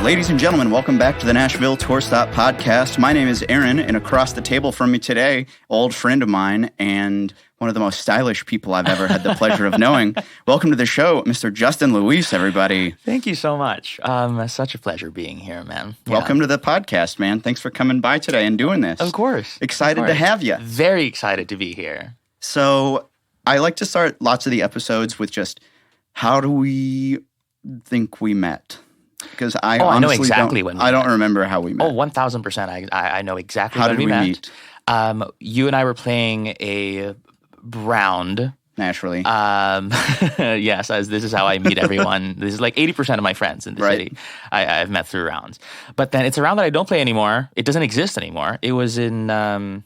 Ladies and gentlemen, welcome back to the Nashville Tour Stop Podcast. My name is Aaron, and across the table from me today, old friend of mine and one of the most stylish people I've ever had the pleasure of knowing. Welcome to the show, Mr. Justin Luis, everybody. Thank you so much. Such a pleasure being here, man. Yeah. Welcome to the podcast, man. Thanks for coming by today and doing this. Of course. Excited to have you. Very excited to be here. So I like to start lots of the episodes with just, how do we think we met? Because I honestly know exactly when we met. I don't remember how we met. 1,000%. I know exactly how when did we met. Meet? You and I were playing a round. Naturally. Yes, as this is how I meet everyone. This is like 80% of my friends in the city I've met through rounds. But then it's a round that I don't play anymore. It doesn't exist anymore. It was in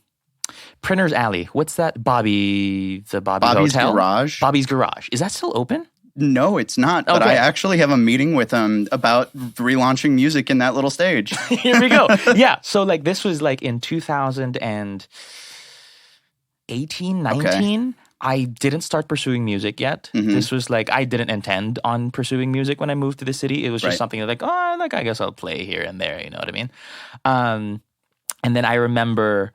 Printer's Alley. What's that? Bobby's Hotel? Garage. Bobby's Garage. Is that still open? No, it's not. But I actually have a meeting with them about relaunching music in that little stage. Here we go. Yeah. So like this was like in 2018, 19. Okay. I didn't start pursuing music yet. Mm-hmm. This was like, I didn't intend on pursuing music when I moved to the city. It was just something like, I guess I'll play here and there. You know what I mean? And then I remember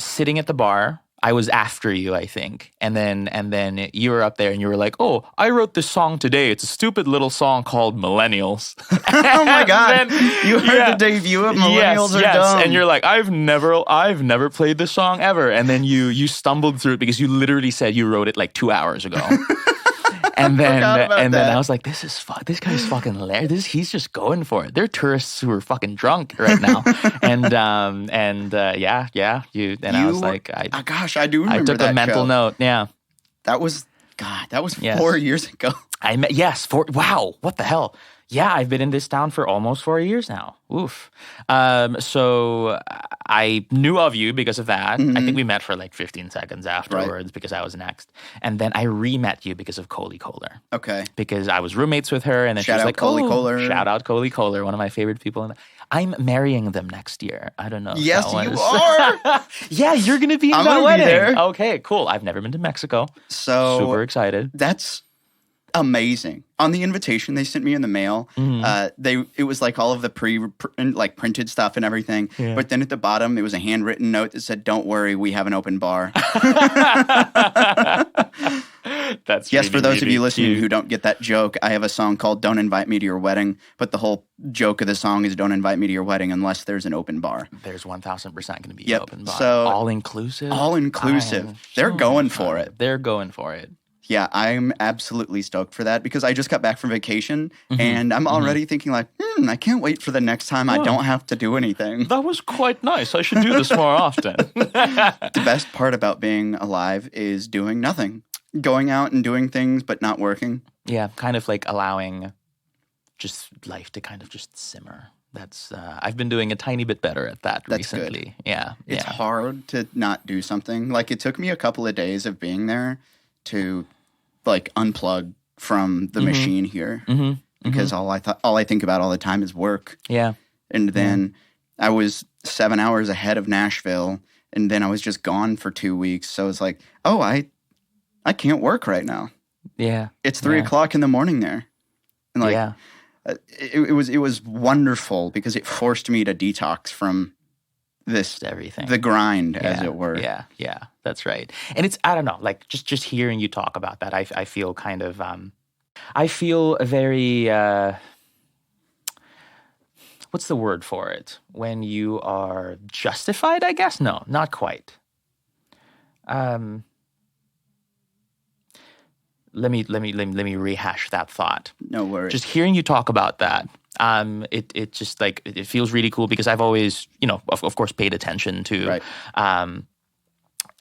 sitting at the bar. I was after you, I think. And then you were up there and you were like, oh, I wrote this song today. It's a stupid little song called Millennials. Oh my God. You heard the debut of Millennials Are Dumb. And you're like, I've never played this song ever. And then you stumbled through it because you literally said you wrote it like 2 hours ago. And then I was like, this guy's fucking hilarious. He's just going for it. They're tourists who are fucking drunk right now. I was like, gosh, I do remember that. I took a mental note. Yeah. That was 4 years ago. Wow, what the hell? Yeah, I've been in this town for almost 4 years now. Oof. So I knew of you because of that. Mm-hmm. I think we met for like 15 seconds afterwards because I was next. And then I re-met you because of Coley Kohler. Okay. Because I was roommates with her and then she was like, Coley Kohler. Shout out Coley Kohler, one of my favorite people. I'm marrying them next year. I don't know. Yes, you are. Yeah, you're going to be in that wedding. Be there. Okay, cool. I've never been to Mexico. So super excited. That's amazing. On the invitation they sent me in the mail, it was like all of the printed stuff and everything. Yeah. But then at the bottom, it was a handwritten note that said, "Don't worry, we have an open bar." That's yes. For those of you listening who don't get that joke, I have a song called "Don't Invite Me to Your Wedding," but the whole joke of the song is "Don't invite me to your wedding unless there's an open bar." There's 1,000% going to be an open bar. So all inclusive. All inclusive. They're going for it. They're going for it. Yeah, I'm absolutely stoked for that because I just got back from vacation and I'm already thinking like, I can't wait for the next time I don't have to do anything. That was quite nice. I should do this more often. The best part about being alive is doing nothing. Going out and doing things but not working. Yeah, kind of like allowing just life to kind of just simmer. That's I've been doing a tiny bit better at that recently. Good. Yeah. It's hard to not do something. Like it took me a couple of days of being there to like unplug from the machine here because all I think about all the time is work. Yeah. And then I was 7 hours ahead of Nashville and then I was just gone for 2 weeks. So it's like, I can't work right now. Yeah. It's 3 o'clock in the morning there. And like it was wonderful because it forced me to detox from everything, the grind, as it were. Yeah, that's right. And it's, I don't know, like just hearing you talk about that, I feel kind of, I feel very, what's the word for it? When you are justified, I guess? No, not quite. Let me rehash that thought. No worries. Just hearing you talk about that, it just like it feels really cool because I've always, of course, paid attention to, I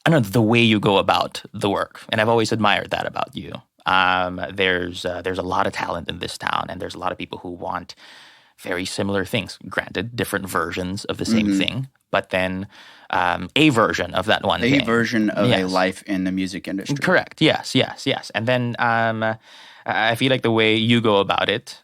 don't know, the way you go about the work, and I've always admired that about you. There's a lot of talent in this town, and there's a lot of people who want very similar things. Granted, different versions of the same thing, but then a version of that one thing. A version of a life in the music industry. Correct. Yes. And then I feel like the way you go about it,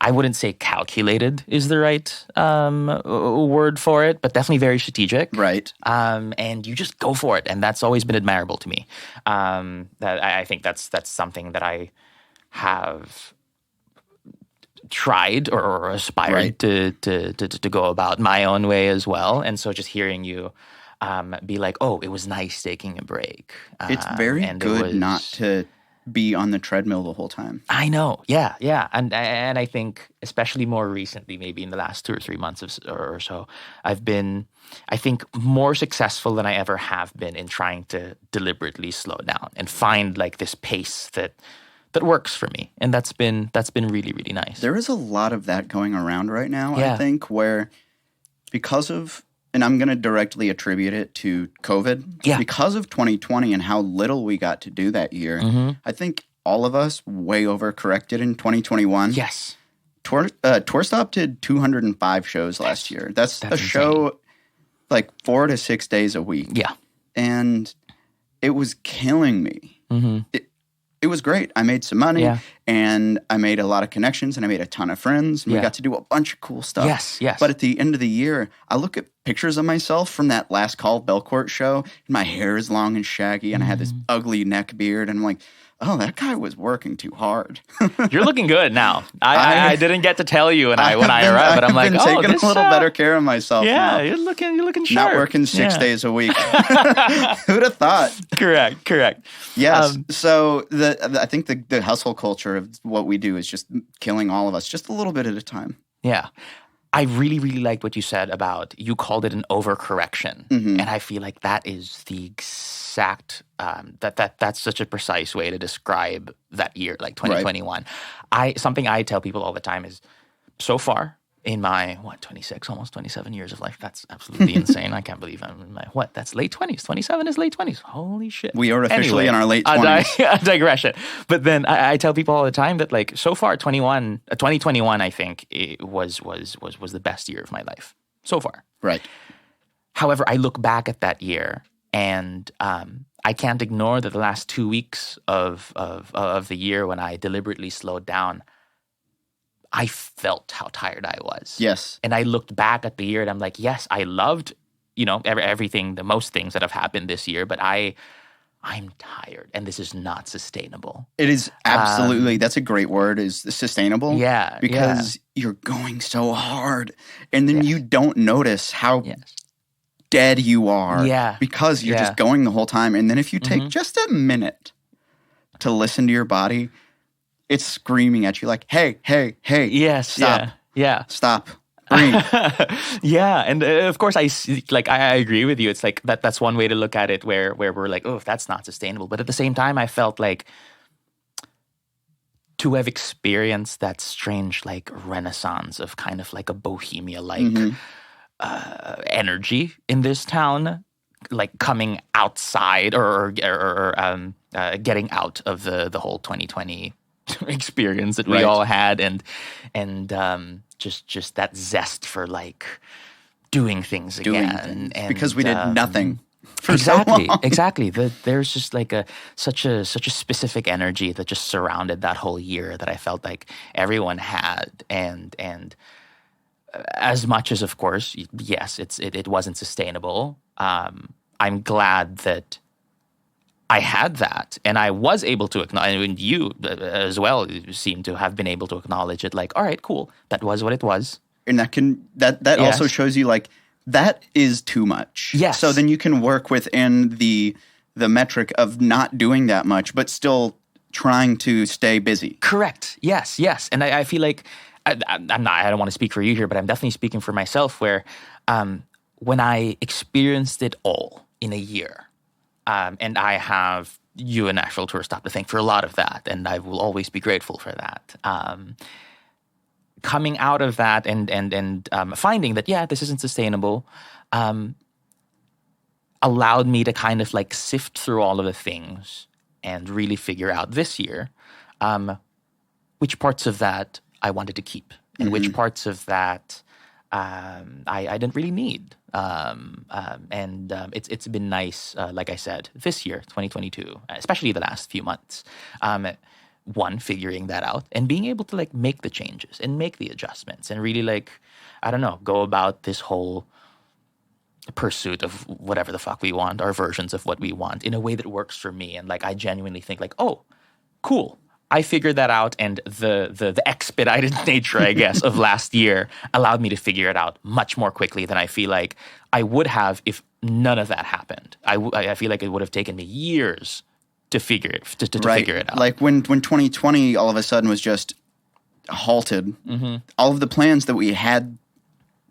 I wouldn't say calculated is the right word for it, but definitely very strategic. Right. And you just go for it, and that's always been admirable to me. That I think that's something that I have tried or aspired to go about my own way as well. And so just hearing you be like, oh, it was nice taking a break. It's very good not to be on the treadmill the whole time. I know. Yeah. And I think especially more recently, maybe in the last 2 or 3 months or so, I've been, I think, more successful than I ever have been in trying to deliberately slow down and find like this pace that works for me. And that's been really, really nice. There is a lot of that going around right now, I think, where because of, and I'm going to directly attribute it to COVID. Yeah. Because of 2020 and how little we got to do that year, I think all of us way overcorrected in 2021. Yes. Tour Stop did 205 shows last year. That's a show like 4 to 6 days a week. Yeah. And it was killing me. It was great. I made some money and I made a lot of connections and I made a ton of friends and we got to do a bunch of cool stuff. Yes. But at the end of the year, I look at pictures of myself from that Last Call Belcourt show and my hair is long and shaggy and I had this ugly neck beard and I'm like, oh, that guy was working too hard. You're looking good now. I didn't get to tell you when I arrived, but I'm like, I've been taking a little better care of myself now. You're looking sharp. Not working 6 days a week. Who'd have thought? Correct. Yes. So I think the hustle culture of what we do is just killing all of us just a little bit at a time. Yeah. I really, really liked what you said about, you called it an overcorrection. And I feel like that is the exact, that's such a precise way to describe that year, like 2021. Something I tell people all the time is, so far in my, 26, almost 27 years of life, that's absolutely insane. I can't believe I'm in my, that's late 20s. 27 is late 20s. Holy shit. We are officially in our late 20s. A digression. But then I tell people all the time that like, so far 2021, I think it was the best year of my life so far. Right. However, I look back at that year and I can't ignore that the last 2 weeks of the year when I deliberately slowed down, I felt how tired I was. Yes. And I looked back at the year and I'm like, yes, I loved, everything, the most things that have happened this year, but I'm tired and this is not sustainable. It is absolutely, that's a great word, is sustainable. Yeah. Because you're going so hard and then you don't notice how dead you are. Yeah. Because you're just going the whole time. And then if you take just a minute to listen to your body, it's screaming at you like, hey, yes, stop. Yeah. Stop. Breathe. Yeah. And of course, I agree with you. It's like that's one way to look at it where we're like, oh, that's not sustainable. But at the same time, I felt like to have experienced that strange like renaissance of kind of like a bohemia-like energy in this town, like coming outside or getting out of the whole 2020 experience that we all had and just that zest for like doing things again. And, because we did nothing for exactly, so long. Exactly. There's just like such a specific energy that just surrounded that whole year that I felt like everyone had and as much as, of course, yes, it wasn't sustainable. I'm glad that I had that, and I was able to acknowledge, and you as well seem to have been able to acknowledge it. Like, all right, cool, that was what it was, and that also shows you like that is too much. Yes. So then you can work within the metric of not doing that much, but still trying to stay busy. Correct. Yes. And I feel like I don't want to speak for you here, but I'm definitely speaking for myself. Where when I experienced it all in a year. And I have you and Nashville Tour Stop to thank for a lot of that, and I will always be grateful for that. Coming out of that and finding that, this isn't sustainable, allowed me to kind of like sift through all of the things and really figure out this year which parts of that I wanted to keep and which parts of that I didn't really need. It's been nice, like I said, this year, 2022, especially the last few months, figuring that out and being able to like make the changes and make the adjustments and really like, I don't know, go about this whole pursuit of whatever the fuck we want, our versions of what we want in a way that works for me. And like, I genuinely think like, oh, cool. I figured that out, and the expedited nature, I guess, of last year allowed me to figure it out much more quickly than I feel like I would have if none of that happened. I feel like it would have taken me years to figure it figure it out. Like when 2020 all of a sudden was just halted, all of the plans that we had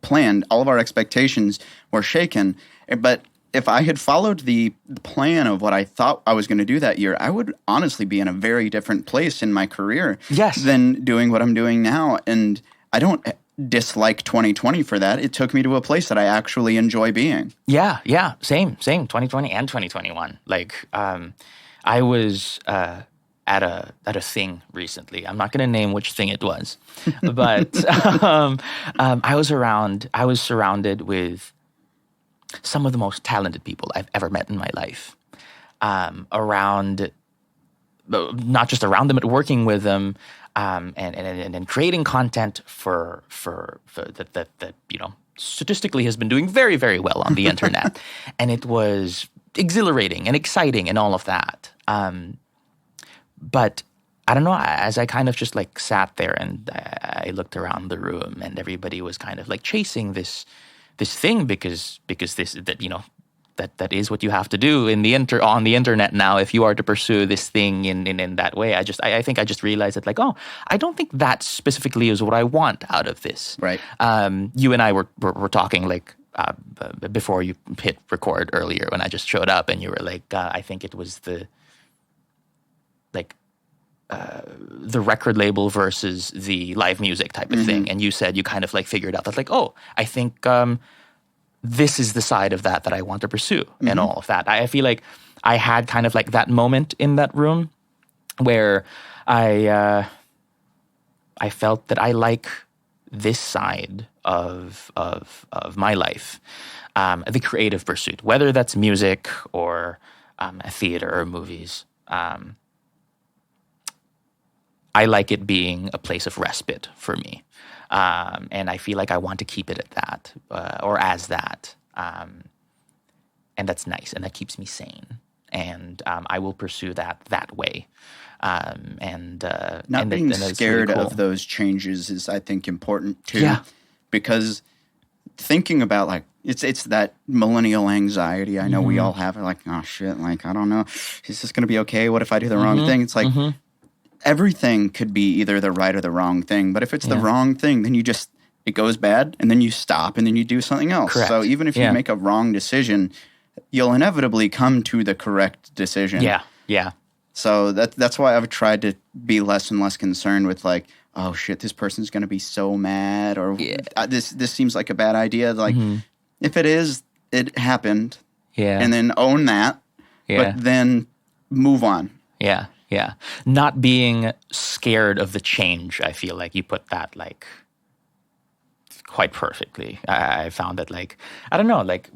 planned, all of our expectations were shaken. But if I had followed the plan of what I thought I was going to do that year, I would honestly be in a very different place in my career than doing what I'm doing now. And I don't dislike 2020 for that. It took me to a place that I actually enjoy being. Yeah. Same. 2020 and 2021. Like, I was at a thing recently. I'm not going to name which thing it was, but I was surrounded with some of the most talented people I've ever met in my life. Not just around them, but working with them, and creating content for that statistically has been doing very, very well on the internet, and it was exhilarating and exciting and all of that. But I don't know, as I kind of just like sat there and I looked around the room, and everybody was kind of like chasing this thing because that is what you have to do on the internet now if you are to pursue this thing in that way. I think I just realized that, like, I don't think that specifically is what I want out of this. Right. You and I were talking like before you hit record earlier when I just showed up, and you were like, I think it was the record label versus the live music type of thing. And you said you kind of like figured out that, like, I think this is the side of that I want to pursue and all of that. I feel like I had kind of like that moment in that room where I felt that I like this side of my life, the creative pursuit, whether that's music or theater or movies. I like it being a place of respite for me. And I feel like I want to keep it at that, or as that. And that's nice, and that keeps me sane. And I will pursue that way. Not being scared really cool. of those changes is, I think, important too. Yeah. Because thinking about, like, it's that millennial anxiety. I know we all have it. Like, oh shit, like, I don't know, is this going to be okay? What if I do the wrong thing? It's like everything could be either the right or the wrong thing. But if it's the wrong thing, then it goes bad, and then you stop, and then you do something else. Correct. So even if you make a wrong decision, you'll inevitably come to the correct decision. Yeah. So that's why I've tried to be less and less concerned with, like, oh shit, this person's going to be so mad, or this seems like a bad idea. Like, if it is, it happened. Yeah. And then own that. Yeah. But then move on. Yeah. Not being scared of the change. I feel like you put that, like, quite perfectly. I found that, like, I don't know, like,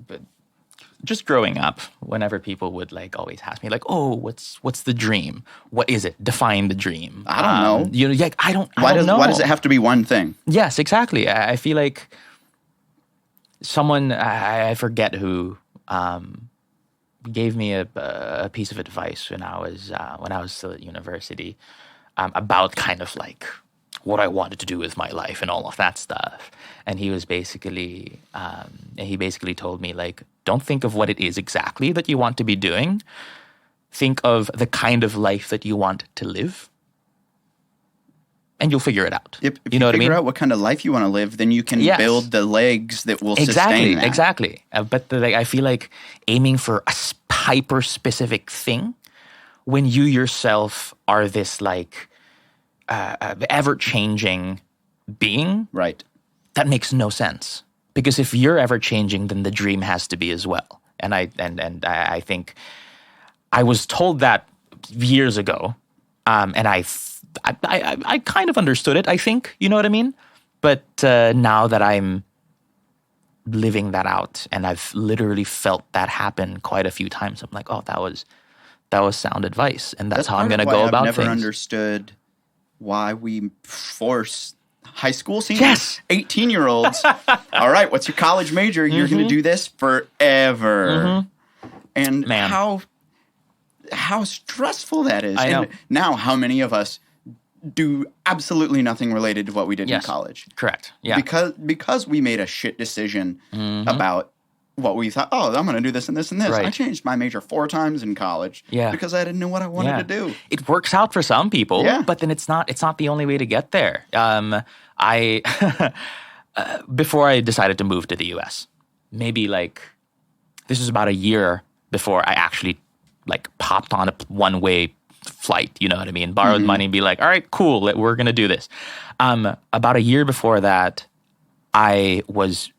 just growing up, whenever people would, like, always ask me, like, oh, what's the dream? What is it? Define the dream. I don't know. Like, I don't know. Why does it have to be one thing? Yes, exactly. I feel like someone, I forget who, gave me a piece of advice when I was still at university, about kind of like what I wanted to do with my life and all of that stuff. And he was basically told me, like, don't think of what it is exactly that you want to be doing. Think of the kind of life that you want to live, and you'll figure it out. If you know what I mean? Figure out what kind of life you want to live, then you can build the legs that will sustain that. Exactly. But I feel like aiming for a hyper-specific thing, when you yourself are this, like, ever-changing being, right? That makes no sense. Because if you're ever-changing, then the dream has to be as well. And I think I was told that years ago, and I kind of understood it, I think. You know what I mean? But now that I'm living that out, and I've literally felt that happen quite a few times, I'm like, oh, that was sound advice, and that's how I'm going to go about things. I've never understood why we force high school seniors, 18-year-olds. All right, what's your college major? You're going to do this forever. And how stressful that is. I know. And now, how many of us do absolutely nothing related to what we did in college. Correct. Yeah. Because we made a shit decision about what we thought, I'm going to do this and this and this. Right. I changed my major 4 times in college because I didn't know what I wanted to do. It works out for some people, but then it's not the only way to get there. Before I decided to move to the US, maybe like this was about a year before I actually like popped on a one-way flight, you know what I mean? Borrowed money, be like, all right, cool, we're going to do this. About a year before that, I was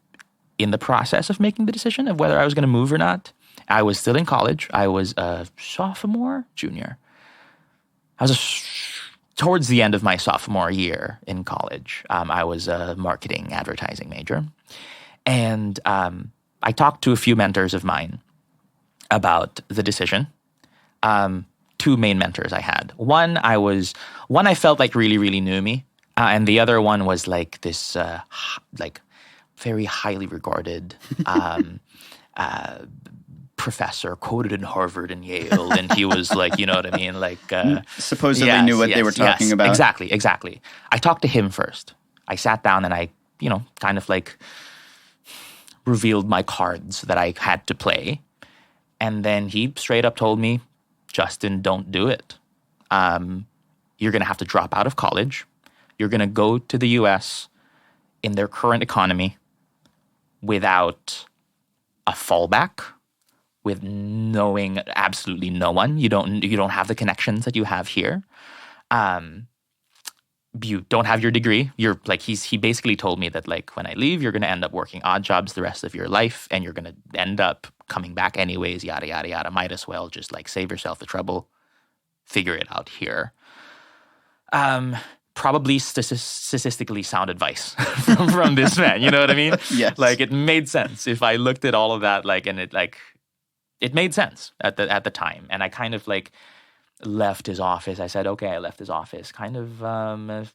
in the process of making the decision of whether I was going to move or not. I was still in college. I was a sophomore, junior. I was towards the end of my sophomore year in college. I was a marketing advertising major. And I talked to a few mentors of mine about the decision. 2 main mentors I had. One I felt like really, really knew me. And the other one was like this like very highly regarded professor, quoted in Harvard and Yale, and he was like, you know what I mean? Like supposedly knew what they were talking about. Exactly. I talked to him first. I sat down and I, kind of like revealed my cards that I had to play. And then he straight up told me, Justin, don't do it. You're going to have to drop out of college. You're going to go to the U.S. in their current economy without a fallback, with knowing absolutely no one. You don't have the connections that you have here. You don't have your degree. You're like he basically told me that like when I leave, you're going to end up working odd jobs the rest of your life, and you're going to end up coming back anyways. Yada yada yada. Might as well just like save yourself the trouble, figure it out here. Probably statistically sound advice from this man. You know what I mean? Yes. Like it made sense if I looked at all of that. Like and it made sense at the time, and I kind of like left his office. I said, okay, I left his office kind of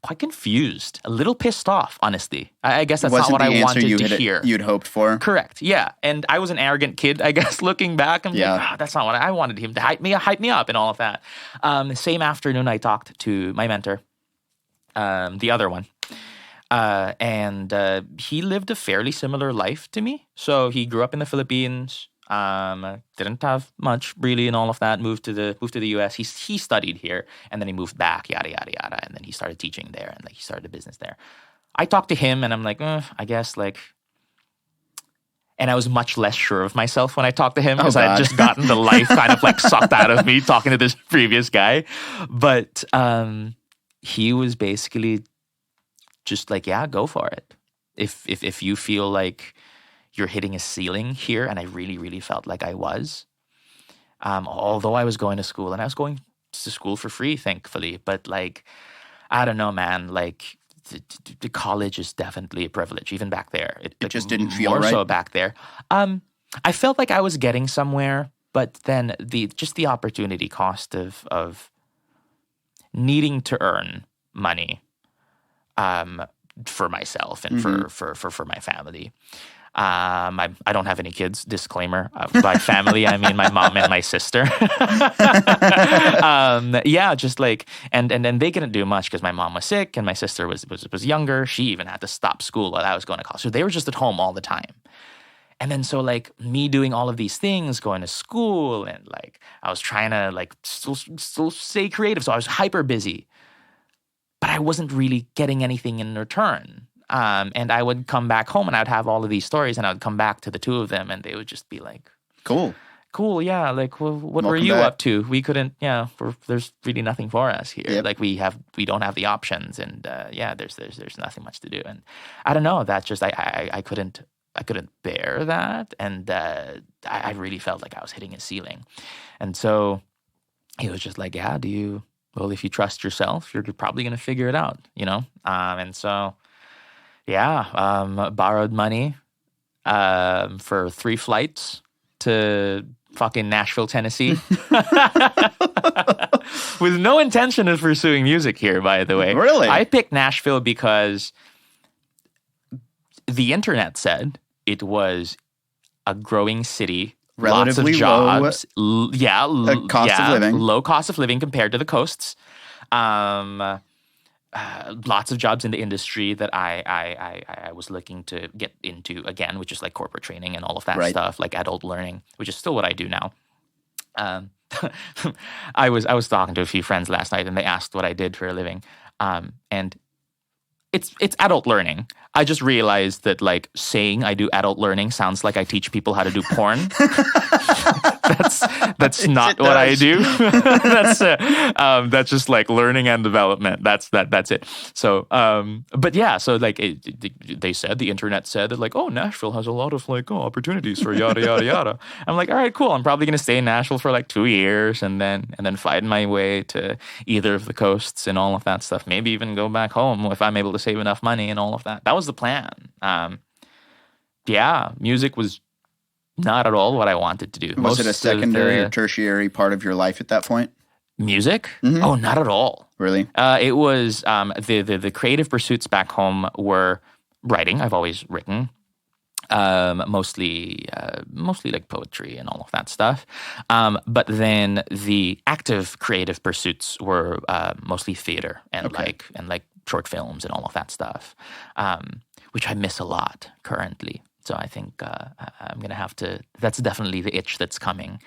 quite confused, a little pissed off, honestly. I guess that's not what I wanted to hear. You'd hoped for? Correct, yeah. And I was an arrogant kid, I guess, looking back. I'm like, that's not what I wanted him to hype me up and all of that. Same afternoon, I talked to my mentor, the other one. And he lived a fairly similar life to me. So he grew up in the Philippines, didn't have much really and all of that, moved to the US. He studied here and then he moved back, yada yada yada, and then he started teaching there and like he started a business there. I talked to him and I'm like, I guess like, and I was much less sure of myself when I talked to him because I had just gotten the life kind of like sucked out of me talking to this previous guy. But he was basically just like, yeah, go for it. If you feel like you're hitting a ceiling here, and I really, really felt like I was. Although I was going to school, and I was going to school for free, thankfully. But like, I don't know, man. Like, the college is definitely a privilege, even back there. It just didn't feel more right. So back there. I felt like I was getting somewhere, but then the opportunity cost of needing to earn money, for myself and for my family. I don't have any kids. Disclaimer. By family, I mean my mom and my sister. Yeah, just like and then they couldn't do much because my mom was sick and my sister was younger. She even had to stop school while I was going to college. So they were just at home all the time. And then so like me doing all of these things, going to school, and like I was trying to like still stay creative. So I was hyper busy, but I wasn't really getting anything in return. And I would come back home and I'd have all of these stories and I would come back to the two of them and they would just be like, cool, yeah. Like, well, what Welcome were you back. up to? We couldn't, there's really nothing for us here. Yep. Like we don't have the options and, there's nothing much to do. And I don't know, that just, I couldn't bear that. And, I really felt like I was hitting a ceiling. And so he was just like, yeah, well, if you trust yourself, you're probably going to figure it out, you know? And so, borrowed money for 3 flights to fucking Nashville, Tennessee. With no intention of pursuing music here, by the way. Really? I picked Nashville because the internet said it was a growing city Relatively lots of jobs. Cost of living. Low cost of living compared to the coasts. Lots of jobs in the industry that I was looking to get into again, which is like corporate training and all of that stuff, like adult learning, which is still what I do now. I was talking to a few friends last night, and they asked what I did for a living, and it's adult learning. I just realized that like saying I do adult learning sounds like I teach people how to do porn. That's not what I do. That's just like learning and development. That's it. So, but yeah, so like they said, the internet said that like, oh, Nashville has a lot of like opportunities for yada yada yada. I'm like, all right, cool. I'm probably gonna stay in Nashville for like 2 years and then find my way to either of the coasts and all of that stuff. Maybe even go back home if I'm able to save enough money and all of that. That was the plan. Yeah, music was not at all what I wanted to do. Was it a secondary or tertiary part of your life at that point? Music? Mm-hmm. Oh, not at all. Really? It was the creative pursuits back home were writing. I've always written, mostly like poetry and all of that stuff. But then the active creative pursuits were mostly theater and like short films and all of that stuff, which I miss a lot currently. So I think I'm gonna have to. That's definitely the itch that's coming.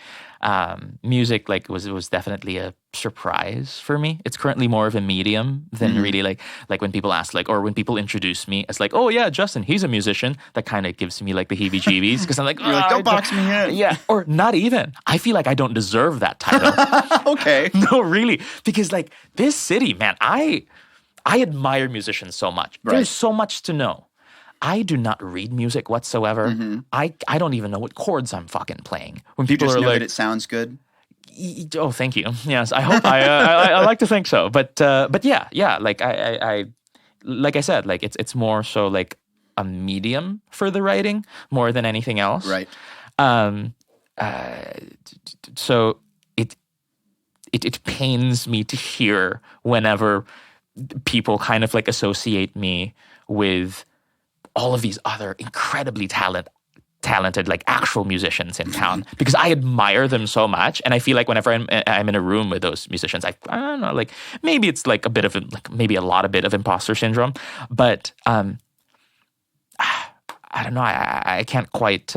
Music was definitely a surprise for me. It's currently more of a medium than really like when people ask or when people introduce me as like, oh yeah, Justin, he's a musician. That kind of gives me like the heebie-jeebies because I'm like, you're like, don't box me in. Yeah, or not even. I feel like I don't deserve that title. Okay, no, really, because like this city, man, I admire musicians so much. Right. There's so much to know. I do not read music whatsoever. Mm-hmm. I don't even know what chords I'm fucking playing. When people are know like, that it sounds good. Oh, thank you. Yes, I hope. I like to think so. But yeah. Like I said, like it's more so like a medium for the writing more than anything else. Right. So it pains me to hear whenever people kind of like associate me with all of these other incredibly talented like actual musicians in town, because I admire them so much, and I feel like whenever I'm in a room with those musicians, I don't know, like maybe it's like a bit of maybe a lot of imposter syndrome, but I don't know, I can't quite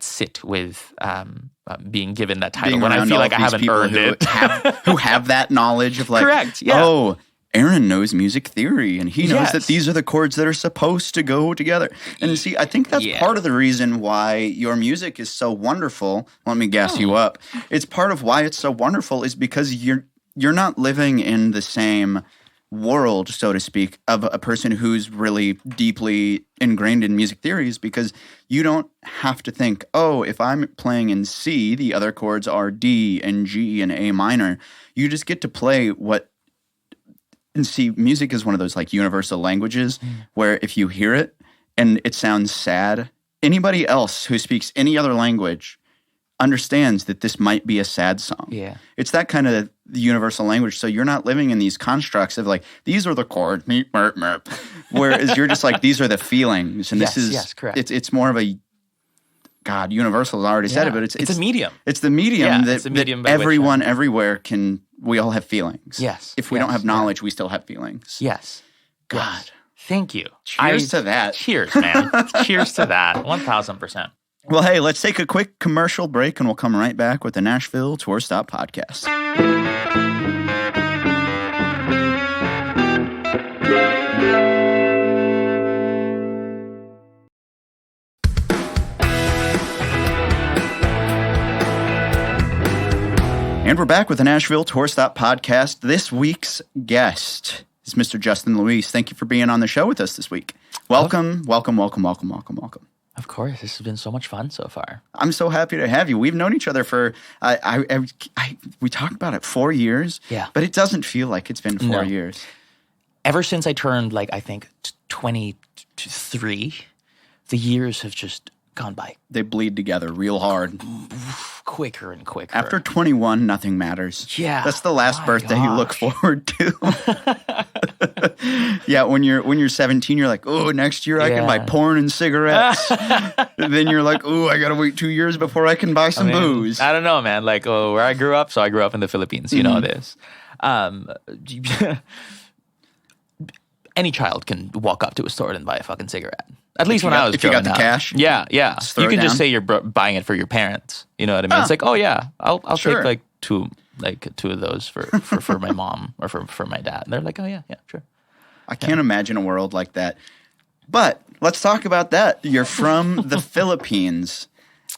sit with being given that title when I feel like I haven't earned it. Who have that knowledge of like, correct, yeah. Oh, Aaron knows music theory, and he knows that these are the chords that are supposed to go together. And see, I think that's part of the reason why your music is so wonderful. Let me gas you up. It's part of why it's so wonderful is because you're not living in the same world, so to speak, of a person who's really deeply ingrained in music theories, because you don't have to think, oh, if I'm playing in C, the other chords are D and G and A minor. You just get to play what. And see, music is one of those like universal languages where if you hear it and it sounds sad, anybody else who speaks any other language understands that this might be a sad song. Yeah. It's that kind of universal language. So you're not living in these constructs of like, these are the chords, meep, merp, merp. Whereas you're just like, these are the feelings. And this is, correct. It's more of a, God, universal, I already said it, but it's a medium. It's the medium it's a medium that everyone everywhere can. We all have feelings. Yes. If we don't have knowledge, we still have feelings. Yes. God. Yes. Thank you. Cheers to that. Cheers, man. Cheers to that. 1,000%. Well, hey, let's take a quick commercial break, and we'll come right back with the Nashville Tour Stop Podcast. And we're back with the Nashville Tour Stop Podcast. This week's guest is Mr. Justin Luis. Thank you for being on the show with us this week. Welcome. Of course. This has been so much fun so far. I'm so happy to have you. We've known each other for, we talked about it, 4 years. Yeah. But it doesn't feel like it's been 4 years. Ever since I turned, like, I think 23, the years have just gone by. They bleed together real hard. Quicker and quicker. After 21, nothing matters. Yeah. That's the last birthday you look forward to. Yeah, when you're 17, you're like, oh, next year I can buy porn and cigarettes. And then you're like, oh, I gotta wait 2 years before I can buy some booze. I don't know, man. Like, where I grew up, so I grew up in the Philippines. You know this. Any child can walk up to a store and buy a fucking cigarette. At least when I was growing up. If you got the cash? Yeah. You can just say you're buying it for your parents. You know what I mean? It's like, oh yeah, I'll take like two of those for my mom or for my dad. And they're like, oh yeah, sure. I can't imagine a world like that. But let's talk about that. You're from the Philippines.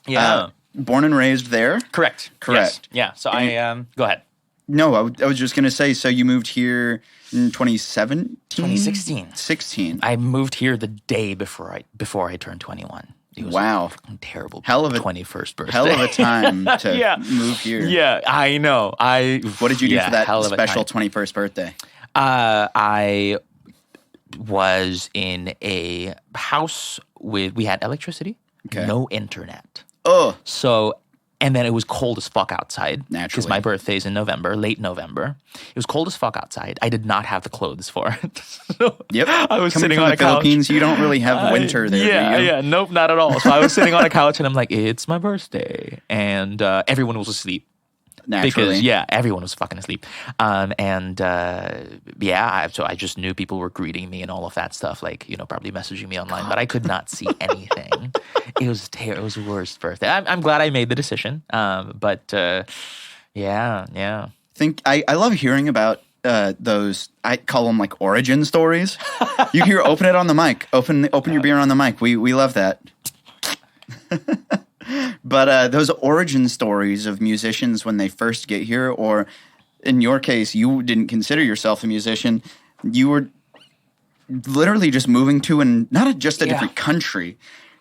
Yeah. Born and raised there? Correct. Yes. Yeah. So go ahead. No, I was just going to say, so you moved here in 2017? 2016. 16. I moved here the day before I turned 21. It was a terrible 21st birthday. Hell of a time to move here. Yeah, I know. What did you do for that special 21st birthday? I was in a house we had electricity, no internet. Oh. And then it was cold as fuck outside. Naturally. Because my birthday's in November, late November. It was cold as fuck outside. I did not have the clothes for it. I was sitting on a couch. Philippines, you don't really have winter there, do you? Yeah. Nope, not at all. So I was sitting on a couch and I'm like, it's my birthday. And everyone was asleep. Naturally. Because, everyone was fucking asleep. So I just knew people were greeting me and all of that stuff, like, probably messaging me online, but I could not see anything. It was it was the worst birthday. I'm glad I made the decision. I love hearing about those, I call them like origin stories. You hear, open it on the mic, open your beer on the mic. We love that. But those origin stories of musicians when they first get here, or in your case, you didn't consider yourself a musician. You were literally just moving to not just a different country.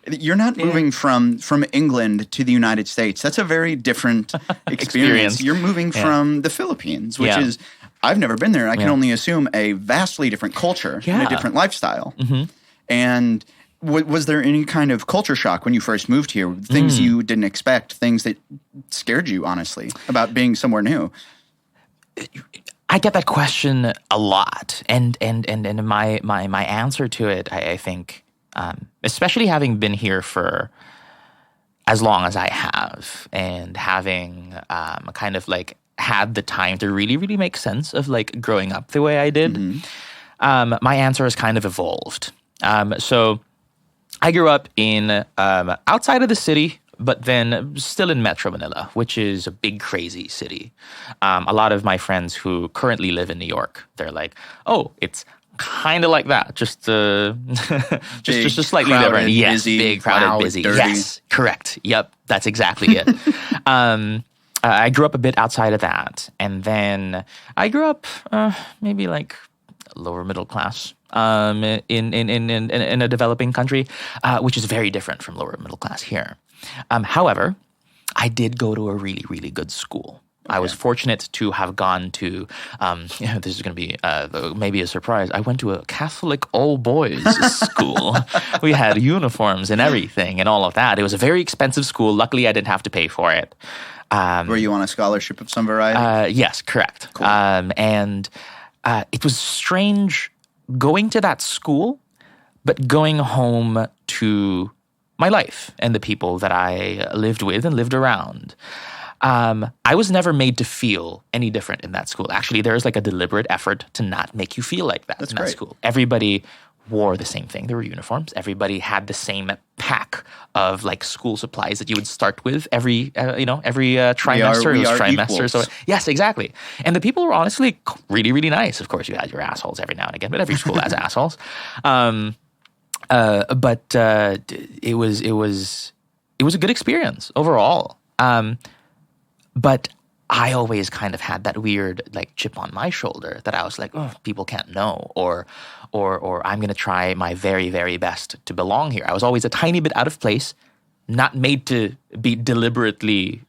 You're not moving from England to the United States. That's a very different experience. You're moving from the Philippines, which is, I've never been there. I can only assume a vastly different culture and a different lifestyle. Mm-hmm. And was there any kind of culture shock when you first moved here? Things you didn't expect, things that scared you, honestly, about being somewhere new? I get that question a lot, and my answer to it, I think, especially having been here for as long as I have, and having kind of like had the time to really, really make sense of like growing up the way I did, my answer has kind of evolved. So I grew up in outside of the city, but then still in Metro Manila, which is a big, crazy city. A lot of my friends who currently live in New York, they're like, oh, it's kind of like that, just just slightly different. Yes, busy, big, crowded, loud, busy. Dirty. Yes, correct. Yep, that's exactly it. I grew up a bit outside of that, and then I grew up maybe like lower middle class. In a developing country, which is very different from lower middle class here. However, I did go to a really, really good school. Okay. I was fortunate to have gone to, this is going to be maybe a surprise. I went to a Catholic all-boys school. We had uniforms and everything and all of that. It was a very expensive school. Luckily, I didn't have to pay for it. Were you on a scholarship of some variety? Yes, correct. Cool. And it was strange going to that school, but going home to my life and the people that I lived with and lived around. I was never made to feel any different in that school. Actually, there is like a deliberate effort to not make you feel like that. That's in great. That school. Everybody wore the same thing. There were uniforms. Everybody had the same pack of like school supplies that you would start with every trimester. We are trimester. Equals. So yes, exactly. And the people were honestly really, really nice. Of course, you had your assholes every now and again, but every school has assholes. But it was a good experience overall. But I always kind of had that weird like chip on my shoulder that I was like, oh, people can't know, or I'm going to try my very, very best to belong here. I was always a tiny bit out of place, not made to be deliberately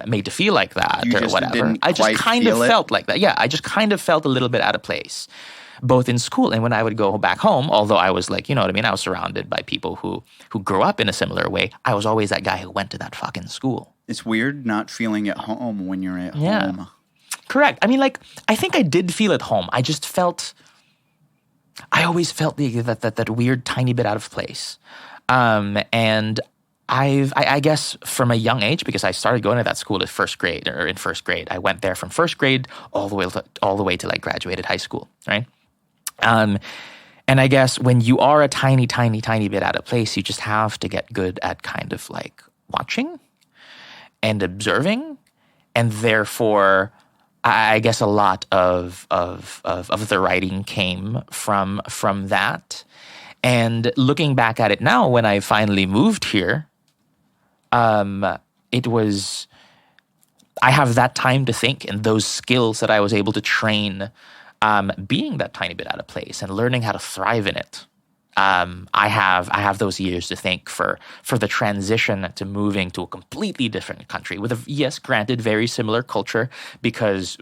made to feel like that or whatever. I just kind of felt like that. Yeah, I just kind of felt a little bit out of place, both in school and when I would go back home. Although I was like, you know what I mean? I was surrounded by people who grew up in a similar way. I was always that guy who went to that fucking school. It's weird not feeling at home when you're at home. Correct. I mean, like, I think I did feel at home. I just felt I always felt that weird tiny bit out of place. And I guess from a young age, because I started going to that school in first grade. I went there from first grade all the way to like graduated high school, right? And I guess when you are a tiny bit out of place, you just have to get good at kind of like watching and observing, and therefore, I guess a lot of the writing came from that. And looking back at it now, when I finally moved here, it was, I have that time to think and those skills that I was able to train, being that tiny bit out of place and learning how to thrive in it. I have those years to think for the transition to moving to a completely different country with yes, granted, very similar culture, because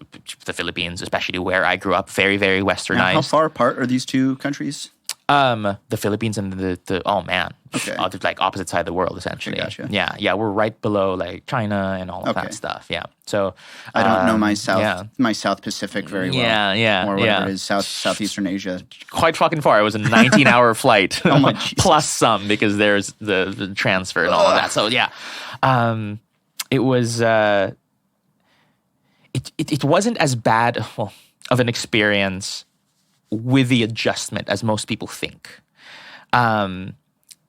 the Philippines, especially where I grew up, very, very westernized. Now, how far apart are these two countries? The Philippines and the oh man, okay, like opposite side of the world essentially. Gotcha. Yeah, we're right below like China and all of that stuff. Yeah, so I don't know my South Pacific very well. Yeah, or whatever it is, Southeastern Asia. Quite fucking far. It was a 19-hour flight, oh my Jesus. Plus some because there's the transfer and all of that. So yeah, it was. It wasn't as bad of an experience with the adjustment as most people think.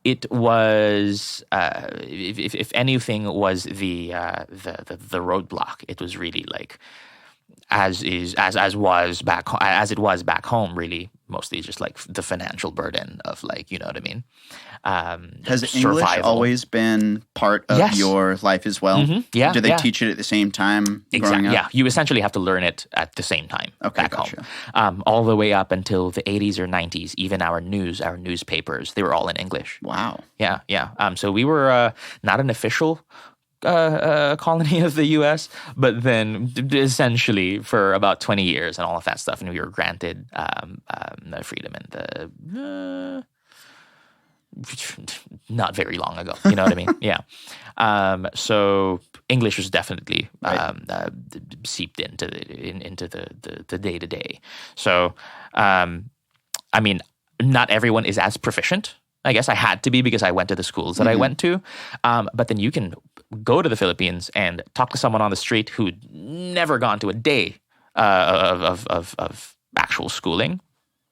It was, if anything, was the roadblock. It was really like as it was back home. Really, mostly just like the financial burden of like, you know what I mean. Has English always been part of your life as well? Mm-hmm. Yeah. Do they teach it at the same time growing up? Yeah, you essentially have to learn it at the same time back gotcha. home. All the way up until the 80s or 90s, even our newspapers, they were all in English. Wow. Yeah. So we were not an official colony of the U.S., but then essentially for about 20 years and all of that stuff, and we were granted freedom in the not very long ago. You know what I mean? Yeah. So English was definitely seeped into the day to day. So I mean, not everyone is as proficient. I guess I had to be because I went to the schools that I went to. But then you can go to the Philippines and talk to someone on the street who'd never gone to a day of actual schooling.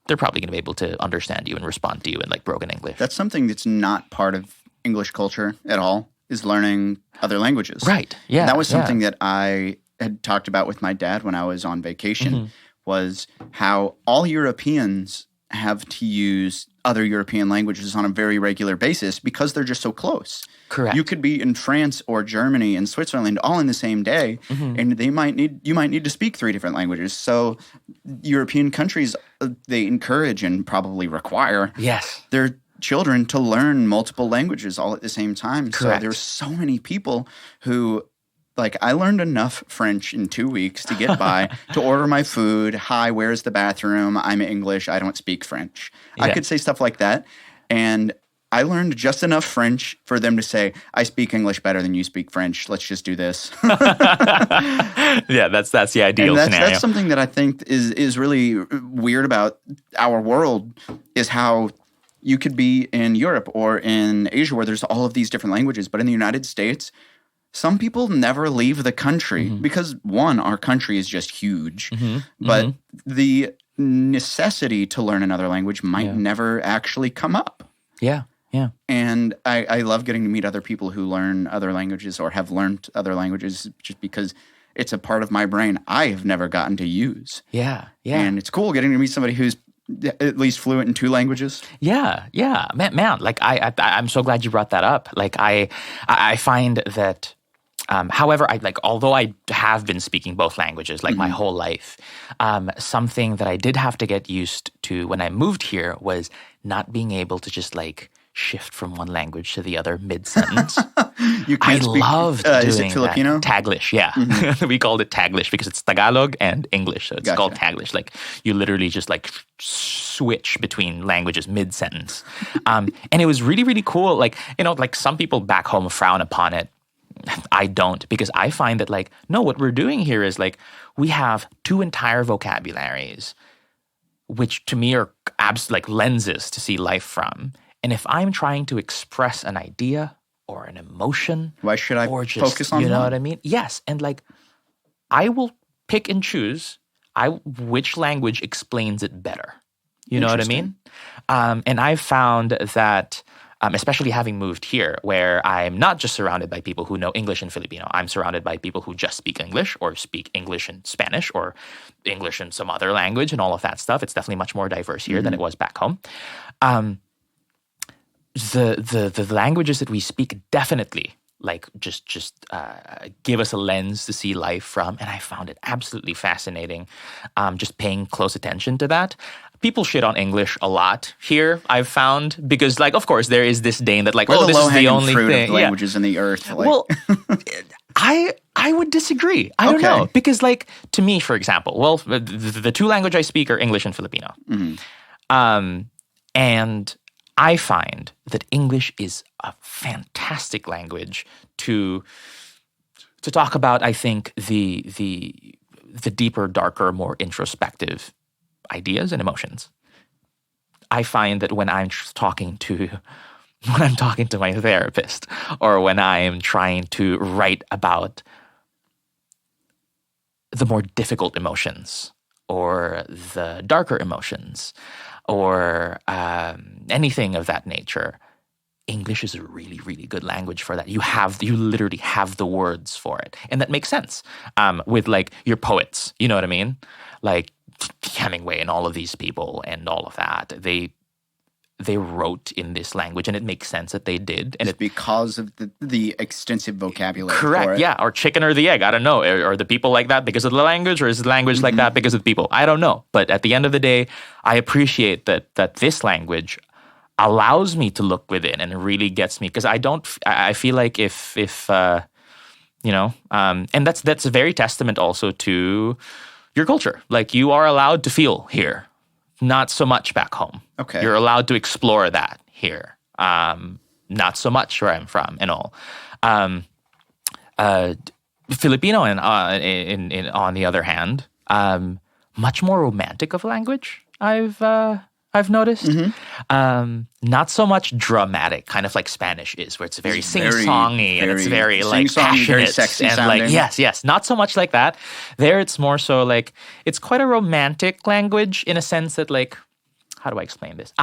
They're probably going to be able to understand you and respond to you in like broken English. That's something that's not part of English culture at all, is learning other languages. Right. Yeah. And that was something that I had talked about with my dad when I was on vacation, was how all Europeans have to use other European languages on a very regular basis because they're just so close. Correct. You could be in France or Germany and Switzerland all in the same day, and you might need to speak 3 different languages. So European countries, they encourage and probably require their children to learn multiple languages all at the same time. Correct. So there's so many people who, like, I learned enough French in 2 weeks to get by, to order my food. Hi, where's the bathroom? I'm English. I don't speak French. Yeah. I could say stuff like that. And I learned just enough French for them to say, I speak English better than you speak French. Let's just do this. Yeah, that's the ideal scenario. That's something that I think is really weird about our world, is how you could be in Europe or in Asia where there's all of these different languages. But in the United States, some people never leave the country because, one, our country is just huge, but the necessity to learn another language might never actually come up. Yeah. And I love getting to meet other people who learn other languages or have learned other languages, just because it's a part of my brain I have never gotten to use. Yeah. And it's cool getting to meet somebody who's at least fluent in 2 languages. Yeah. Man, like I'm so glad you brought that up. Like I find that, however, although I have been speaking both languages like my whole life, something that I did have to get used to when I moved here was not being able to just like shift from one language to the other mid-sentence. I loved doing is it Filipino? That. Taglish, yeah. We called it Taglish because it's Tagalog and English, so it's called Taglish. Like you literally just like switch between languages mid-sentence. And it was really, really cool. Like, you know, like some people back home frown upon it. I don't, because I find that like, no, what we're doing here is like we have 2 entire vocabularies which to me are like lenses to see life from. And if I'm trying to express an idea or an emotion, why should I or just, focus on you know one? what I mean? Yes, and like I will pick and choose which language explains it better. You know what I mean? And I've found that, especially having moved here, where I'm not just surrounded by people who know English and Filipino, I'm surrounded by people who just speak English or speak English and Spanish or English and some other language and all of that stuff. It's definitely much more diverse here than it was back home. The languages that we speak definitely like just give us a lens to see life from, and I found it absolutely fascinating. Just paying close attention to that. People shit on English a lot here, I've found, because like of course there is this disdain that like, we're this is the only fruit thing. Of languages in the earth. Like. Well, I would disagree. I don't know, because like to me, for example, well, the two languages I speak are English and Filipino, and I find that English is a fantastic language to talk about, I think, the deeper, darker, more introspective ideas and emotions. I find that when I'm talking to my therapist, or when I am trying to write about the more difficult emotions or the darker emotions or anything of that nature, English is a really, really good language for that. You literally have the words for it. And that makes sense with like your poets, you know what I mean? Like Hemingway and all of these people and all of that. They wrote in this language, and it makes sense that they did. And it's because of the extensive vocabulary. Correct, for it. Yeah. Or chicken or the egg, I don't know. Are the people like that because of the language, or is the language like that because of the people? I don't know. But at the end of the day, I appreciate that this language allows me to look within, and it really gets me, because I feel like if and that's a very testament also to your culture. Like, you are allowed to feel here, not so much back home. Okay. You're allowed to explore that here. Not so much where I'm from and all. Filipino and on the other hand, much more romantic of a language, I've noticed. Not so much dramatic, kind of like Spanish is, where it's very sing-songy and it's very like passionate, very sexy and sounding. like yes, not so much like that. There, it's more so like it's quite a romantic language in a sense that, like, how do I explain this?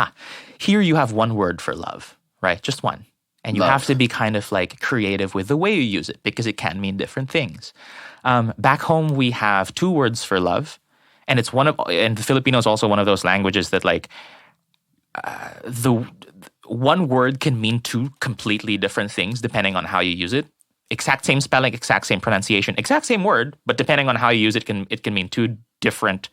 Here you have one word for love, right? Just one. And you have to be kind of like creative with the way you use it, because it can mean different things. Back home, we have two words for love. And and the Filipino is also one of those languages that, like, the one word can mean two completely different things depending on how you use it. Exact same spelling, exact same pronunciation, exact same word, but depending on how you use it, it can mean two different,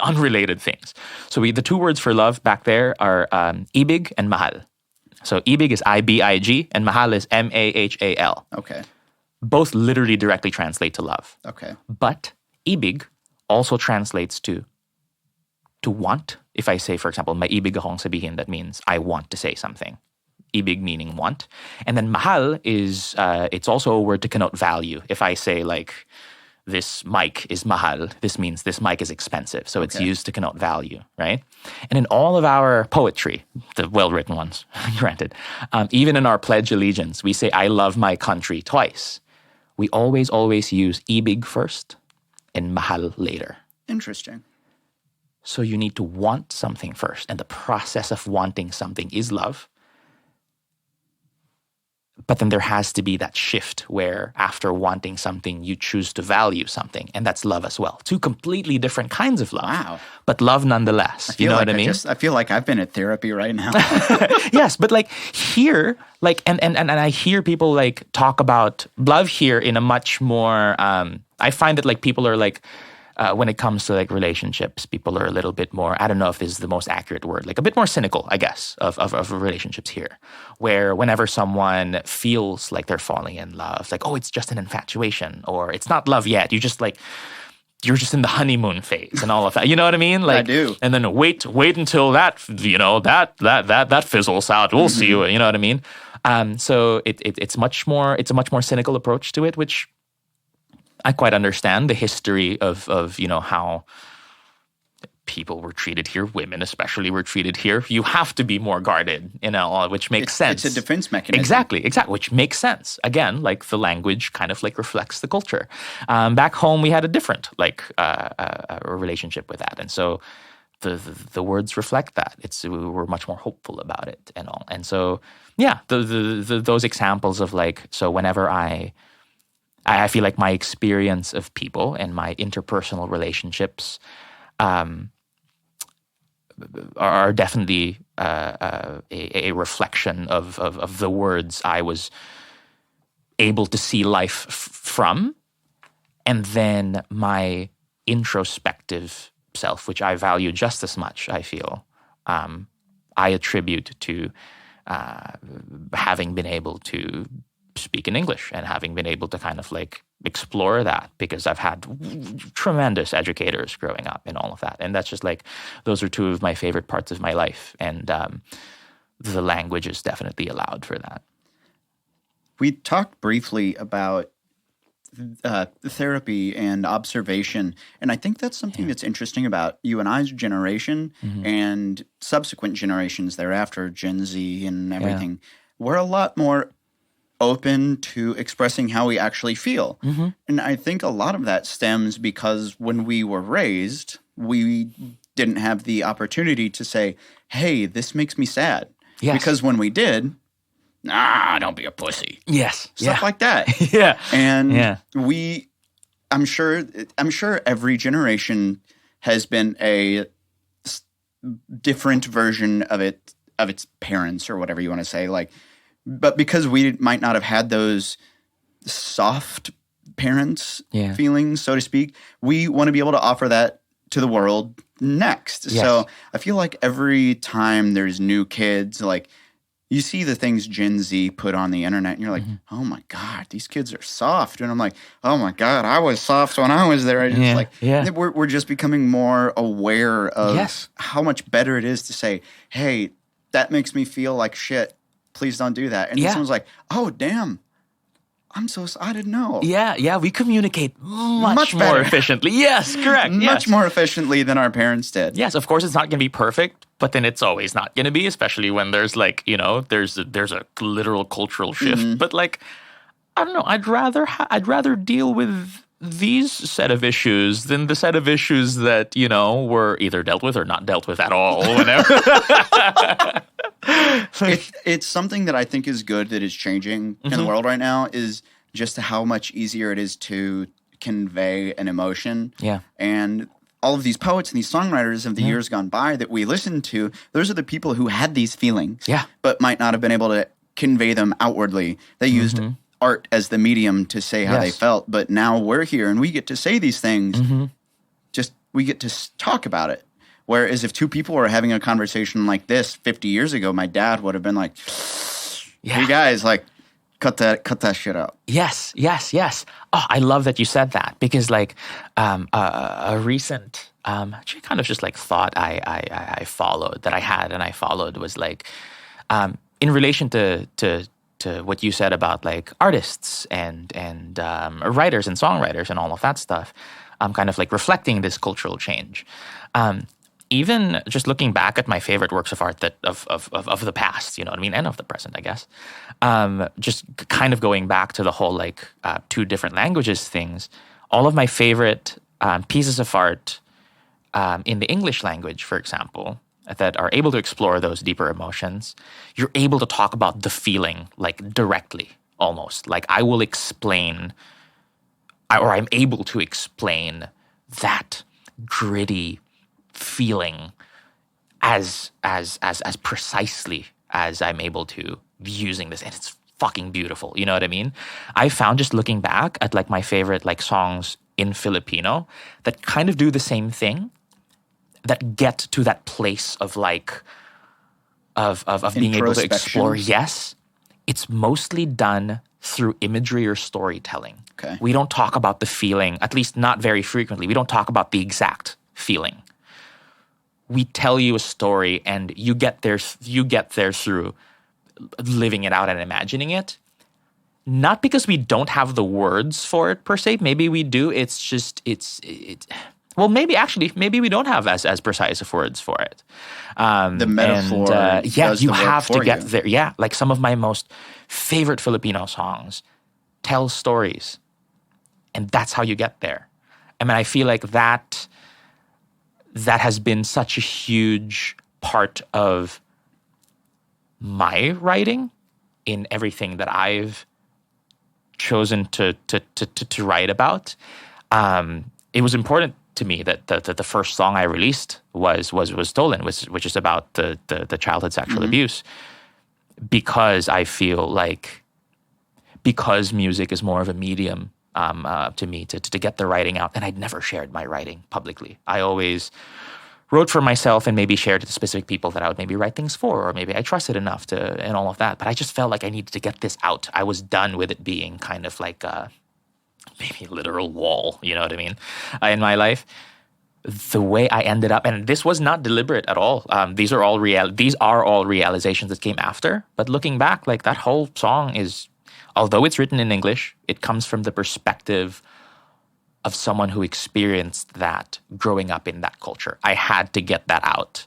unrelated things. So the two words for love back there are ibig and mahal. So ibig is I-B-I-G and mahal is M-A-H-A-L. Okay. Both literally directly translate to love. Okay. But ibig also translates to want. If I say, for example, may ibig akong sabihin, that means I want to say something. Ibig meaning want. And then mahal is, it's also a word to connote value. If I say, like, this mic is mahal, this means this mic is expensive. So it's used to connote value, right? And in all of our poetry, the well-written ones, granted, even in our Pledge Allegiance, we say, I love my country twice. We always use ibig first and mahal later. Interesting. So you need to want something first, and the process of wanting something is love. But then there has to be that shift where after wanting something, you choose to value something, and that's love as well. Two completely different kinds of love. Wow. But love nonetheless. You know what I mean? I feel like I've been at therapy right now. Yes, but like here, like, and I hear people like talk about love here in a much more, I find that like people are like, when it comes to like relationships, people are a little bit more, I don't know if this is the most accurate word, like a bit more cynical, I guess, of relationships here, where whenever someone feels like they're falling in love, like, oh, it's just an infatuation, or it's not love yet, you're just in the honeymoon phase and all of that. You know what I mean? Like, I do. And then wait until that, that fizzles out. We'll see you. You know what I mean? So it's a much more cynical approach to it, which I quite understand the history of how people were treated here, women especially were treated here, you have to be more guarded, which makes sense. It's a defense mechanism. Exactly, which makes sense. Again, like the language kind of like reflects the culture. Back home, we had a different a relationship with that, and so the words reflect that. We were much more hopeful about it and all. And so, yeah, those examples of like, so whenever I feel like my experience of people and my interpersonal relationships are definitely a reflection of the words I was able to see life from, and then my introspective self, which I value just as much, I feel, I attribute to having been able to speak in English and having been able to kind of like explore that, because I've had tremendous educators growing up and all of that. And that's just like, those are two of my favorite parts of my life. And the language is definitely allowed for that. We talked briefly about therapy and observation, and I think that's something that's interesting about you and I's generation and subsequent generations thereafter, Gen Z and everything. We're a lot more open to expressing how we actually feel. And I think a lot of that stems because when we were raised, we didn't have the opportunity to say, hey, this makes me sad. Because when we did, don't be a pussy. Stuff like that. And I'm sure every generation has been a different version of its parents or whatever you want to say. Like, but because we might not have had those soft parents feelings, so to speak, we want to be able to offer that to the world next. So I feel like every time there's new kids, like, you see the things Gen Z put on the internet, and you're like, oh my God, these kids are soft. And I'm like, oh my God, I was soft when I was there. We're just becoming more aware of how much better it is to say, hey, that makes me feel like shit. Please don't do that. And someone's like, oh, damn. I didn't know. We communicate much more efficiently. Yes, correct. Much more efficiently than our parents did. Yes, of course it's not going to be perfect, but then it's always not going to be, especially when there's like, there's a literal cultural shift. But like, I don't know, I'd rather deal with these set of issues than the set of issues that, were either dealt with or not dealt with at all. Whenever. It's something that I think is good that is changing in the world right now, is just how much easier it is to convey an emotion. And all of these poets and these songwriters of the years gone by that we listen to, those are the people who had these feelings, but might not have been able to convey them outwardly. They used art as the medium to say how they felt, but now we're here and we get to say these things. Just we get to talk about it. Whereas if two people were having a conversation like this 50 years ago, my dad would have been like, hey guys, like, cut that shit out. Yes. Oh, I love that you said that, because like a recent actually kind of just like thought I followed that I had and I followed was like in relation to what you said about like artists and writers and songwriters and all of that stuff. Kind of like reflecting this cultural change. Even just looking back at my favorite works of art that of the past, you know what I mean, and of the present, I guess. Just kind of going back to the whole like two different languages things. All of my favorite pieces of art in the English language, for example, that are able to explore those deeper emotions, you're able to talk about the feeling like directly, almost. Like I will explain, or I'm able to explain that gritty feeling as precisely as I'm able to using this, and it's fucking beautiful. You know what I mean? I found just looking back at like my favorite like songs in Filipino that kind of do the same thing, that get to that place of like of being able to explore. Yes, it's mostly done through imagery or storytelling. Okay. We don't talk about the feeling, at least not very frequently. We don't talk about the exact feeling. We tell you a story, and you get there through living it out and imagining it. Not because we don't have the words for it per se. Maybe we do. It's just Well, maybe we don't have as precise of words for it. The metaphor, you have to get there. Yeah, like some of my most favorite Filipino songs tell stories, and that's how you get there. I mean, I feel like that has been such a huge part of my writing in everything that I've chosen to write about. It was important to me that the first song I released was Stolen, which is about the childhood sexual abuse, because I feel like because music is more of a medium to me to get the writing out, and I'd never shared my writing publicly. I always wrote for myself and maybe shared it to specific people that I would maybe write things for, or maybe I trusted enough to, and all of that. But I just felt like I needed to get this out. I was done with it being kind of like maybe a literal wall, you know what I mean, in my life. The way I ended up, and this was not deliberate at all. These are all realizations that came after. But looking back, like that whole song is, although it's written in English, it comes from the perspective of someone who experienced that growing up in that culture. I had to get that out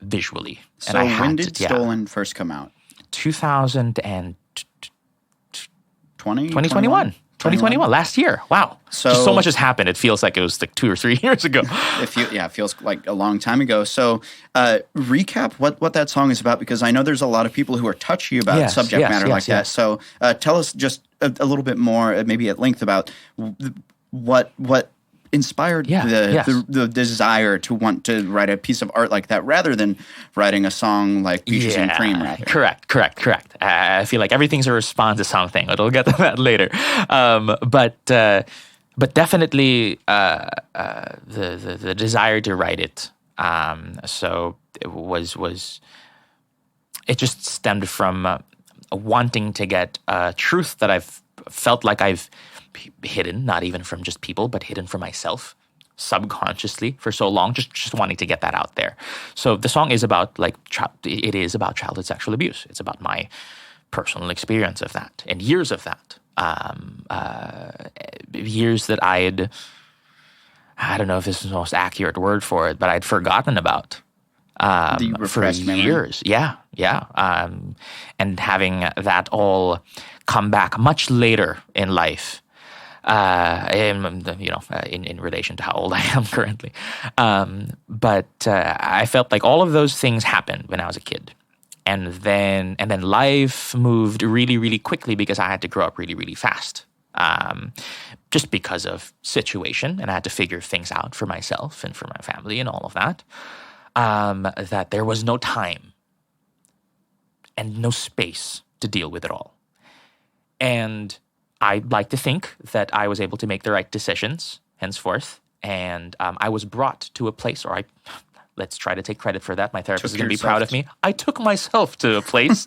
visually. So when did Stolen first come out? 2021. 2021, last year. Wow. So much has happened. It feels like it was like 2 or 3 years ago. It feels like a long time ago. So recap what that song is about, because I know there's a lot of people who are touchy about subject matter like that. So tell us just a little bit more, maybe at length, about what inspired the desire to want to write a piece of art like that, rather than writing a song like Peaches and Cream. Rather. Correct. I feel like everything's a response to something, but we'll get to that later. But definitely the desire to write it. So it was it just stemmed from wanting to get truth that I've felt like I've hidden, not even from just people, but hidden from myself subconsciously for so long, just wanting to get that out there. So the song is about it is about childhood sexual abuse. It's about my personal experience of that and years of that. Years that I don't know if this is the most accurate word for it, but I'd forgotten about. For years. Yeah. And having that all come back much later in life, in relation to how old I am currently. But I felt like all of those things happened when I was a kid. And then life moved really, really quickly because I had to grow up really, really fast. Just because of situation, and I had to figure things out for myself and for my family and all of that. That there was no time and no space to deal with it all. And I'd like to think that I was able to make the right decisions henceforth. And I was brought to a place, or let's try to take credit for that. My therapist is going to be proud of me. I took myself to a place.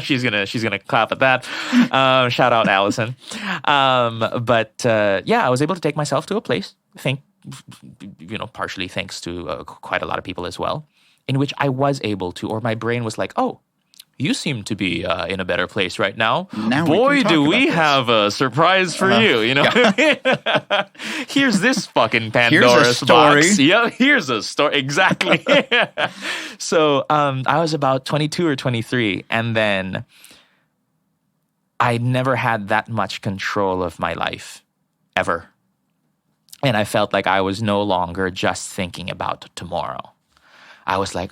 She's gonna clap at that. Shout out Allison. But I was able to take myself to a place. Partially thanks to quite a lot of people as well, in which I was able to, or my brain was like, oh, you seem to be in a better place right now. Boy, do we have a surprise for you. You know what I mean? Here's this fucking Pandora's box. Yeah, here's a story. Exactly. So I was about 22 or 23, and then I never had that much control of my life, ever. And I felt like I was no longer just thinking about tomorrow. I was like,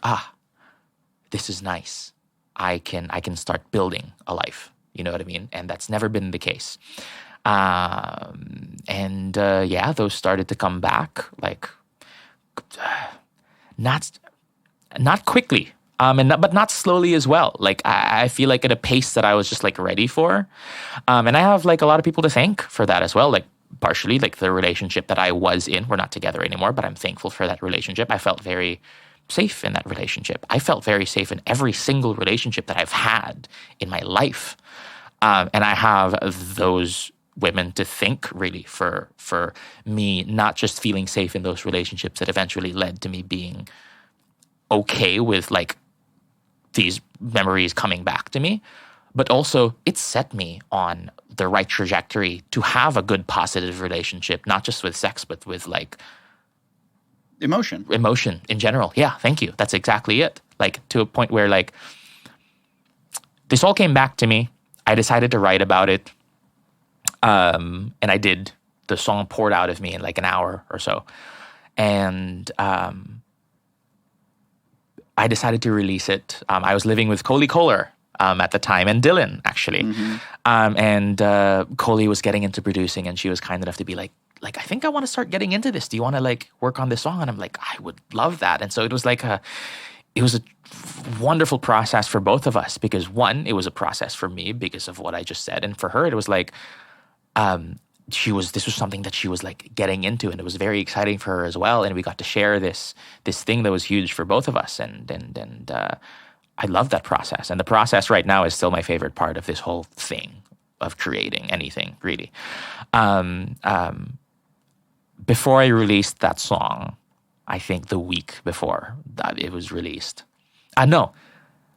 this is nice. I can start building a life. You know what I mean? And that's never been the case. Those started to come back, like not quickly, but not slowly as well. Like I feel like at a pace that I was just like ready for. And I have like a lot of people to thank for that as well. Like partially, like the relationship that I was in, we're not together anymore, but I'm thankful for that relationship. I felt very safe in that relationship. I felt very safe in every single relationship that I've had in my life. And I have those women to thank really for me not just feeling safe in those relationships that eventually led to me being okay with like these memories coming back to me, But also, it set me on the right trajectory to have a good, positive relationship, not just with sex, but with like emotion in general. Yeah, thank you. That's exactly it. Like to a point where like this all came back to me. I decided to write about it. And I did. The song poured out of me in like an hour or so. And I decided to release it. I was living with Coley Kohler at the time, and Dylan, actually. And Coley was getting into producing, and she was kind enough to be like, I think I want to start getting into this. Do you want to like work on this song? And I'm like, I would love that. And so it was like a wonderful process for both of us, because one, it was a process for me because of what I just said. And for her, it was like, this was something that she was like getting into, and it was very exciting for her as well. And we got to share this thing that was huge for both of us. And I love that process. And the process right now is still my favorite part of this whole thing of creating anything, really. Before I released that song, I think the week before that it was released.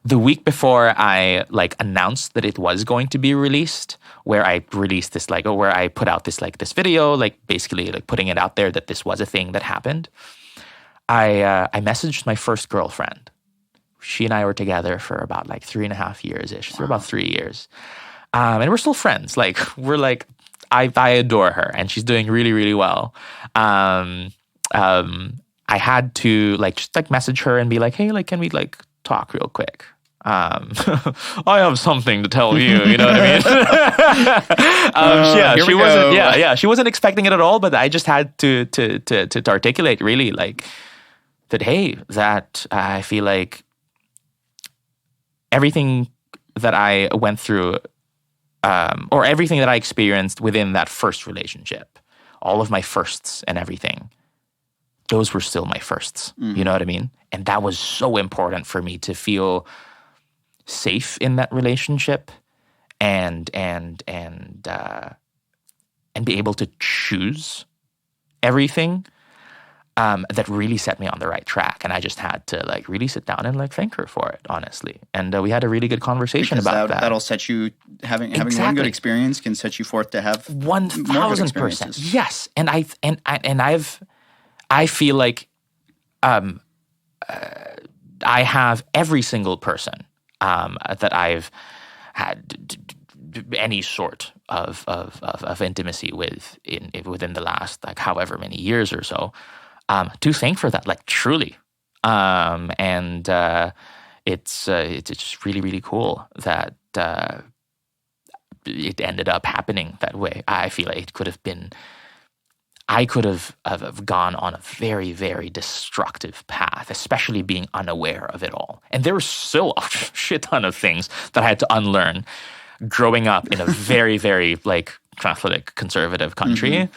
The week before I like announced that it was going to be released, where I released this where I put out this video, like basically like putting it out there that this was a thing that happened. I messaged my first girlfriend. She and I were together for about like 3.5 years-ish, for about 3 years. And we're still friends. Like we're like, I adore her, and she's doing really, really well. I had to like just like message her and be like, hey, like, can we like talk real quick? I have something to tell you. You know what I mean? She wasn't expecting it at all, but I just had to articulate really like that. Hey, that I feel like everything that I went through, or everything that I experienced within that first relationship, all of my firsts and everything, those were still my firsts. You know what I mean? And that was so important for me to feel safe in that relationship and be able to choose everything. That really set me on the right track, and I just had to like really sit down and like thank her for it, honestly. And we had a really good conversation about that. That'll set you having one good experience can set you forth to have 1,000%. Yes, and I feel like I have every single person that I've had any sort of intimacy with within the last like however many years or so. To thank for that, like truly, it's just really, really cool that it ended up happening that way. I feel like I could have gone on a very, very destructive path, especially being unaware of it all. And there were still a shit ton of things that I had to unlearn growing up in a very, very like Catholic conservative country.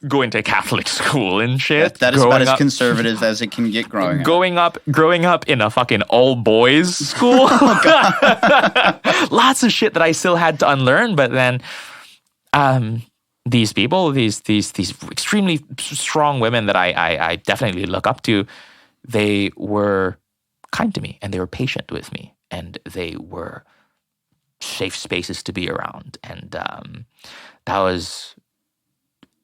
Going to Catholic school and shit. That is about as conservative as it can get growing up. Growing up in a fucking all-boys school. Lots of shit that I still had to unlearn, but then these people, these extremely strong women that I definitely look up to, they were kind to me, and they were patient with me, and they were safe spaces to be around. And that was...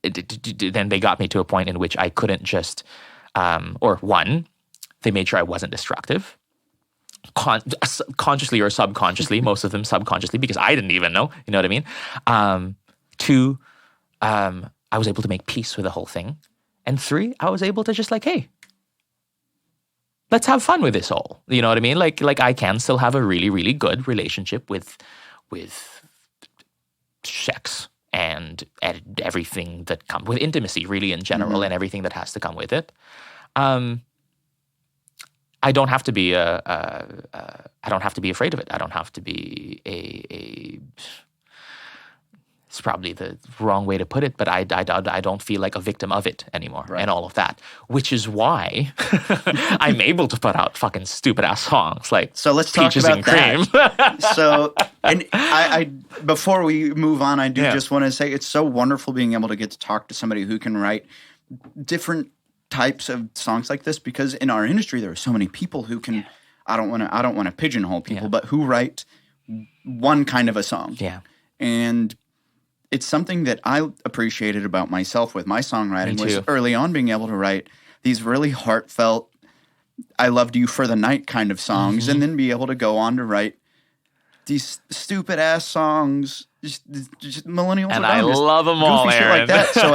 Then they got me to a point in which I couldn't just, they made sure I wasn't destructive, consciously or subconsciously, most of them subconsciously, because I didn't even know, you know what I mean? Two, I was able to make peace with the whole thing. And three, I was able to just like, hey, let's have fun with this all. You know what I mean? Like I can still have a really, really good relationship with sex. And everything that comes with intimacy, really in general, and everything that has to come with it. I don't have to be I don't have to be afraid of it. I don't have to be it's probably the wrong way to put it, but I don't feel like a victim of it anymore, and all of that, which is why I'm able to put out fucking stupid ass songs like so. Let's talk Peaches about and Cream. That. So, and I before we move on, I do just want to say it's so wonderful being able to get to talk to somebody who can write different types of songs like this, because in our industry there are so many people who can. I don't want to pigeonhole people, but who write one kind of a song. Yeah. And it's something that I appreciated about myself with my songwriting was early on being able to write these really heartfelt, I loved you for the night kind of songs, and then be able to go on to write these stupid ass songs, just millennials. And I love them all, Aaron. Shit like that. So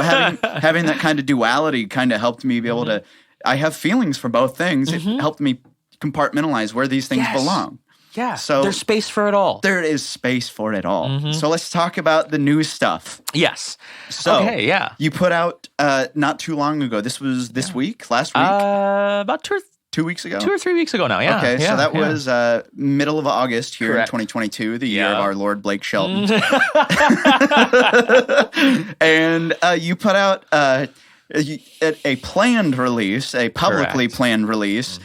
having that kind of duality kind of helped me be able to, I have feelings for both things. It helped me compartmentalize where these things belong. Yeah, so there's space for it all. There is space for it all. So let's talk about the new stuff. Yes. So okay, yeah. You put out not too long ago. This was this week, last week? About 2 weeks ago? 2 or 3 weeks ago now, yeah. Okay, so that was middle of August here in 2022, the year of our Lord Blake Shelton. And you put out a planned release, a publicly planned release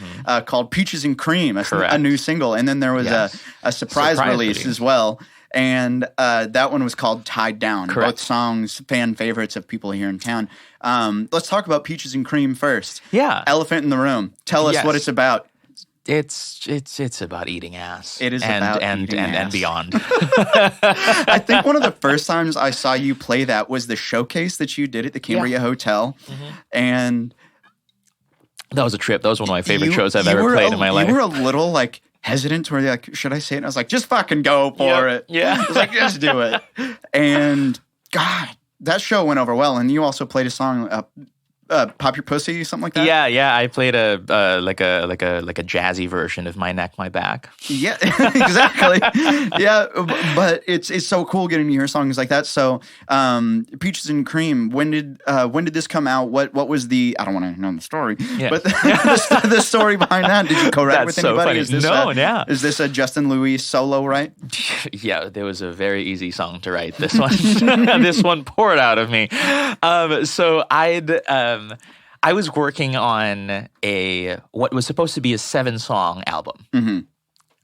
called Peaches and Cream, a new single. And then there was a surprise release as well. And that one was called Tied Down. Both songs, fan favorites of people here in town. Let's talk about Peaches and Cream first. Yeah. Elephant in the Room. Tell us what it's about. It's about eating ass. It is about eating ass. And beyond. I think one of the first times I saw you play that was the showcase that you did at the Cambria Hotel. And that was a trip. That was one of my favorite shows I've ever played in my life. You were a little like hesitant where you're like, should I say it? And I was like, just fucking go for it. Yeah. I was like, just do it. And God, that show went over well. And you also played a song, Pop Your Pussy, something like that? Yeah. I played a jazzy version of My Neck, My Back. Yeah, exactly. Yeah, but it's so cool getting to hear songs like that. So, Peaches and Cream. When did this come out? What was the? I don't want to know the story, but the story behind that. Did you co-write with anybody? Is this Is this a Justin Louis solo write? Yeah, there was a very easy song to write. This one, this one poured out of me. So I was working on what was supposed to be a 7-song album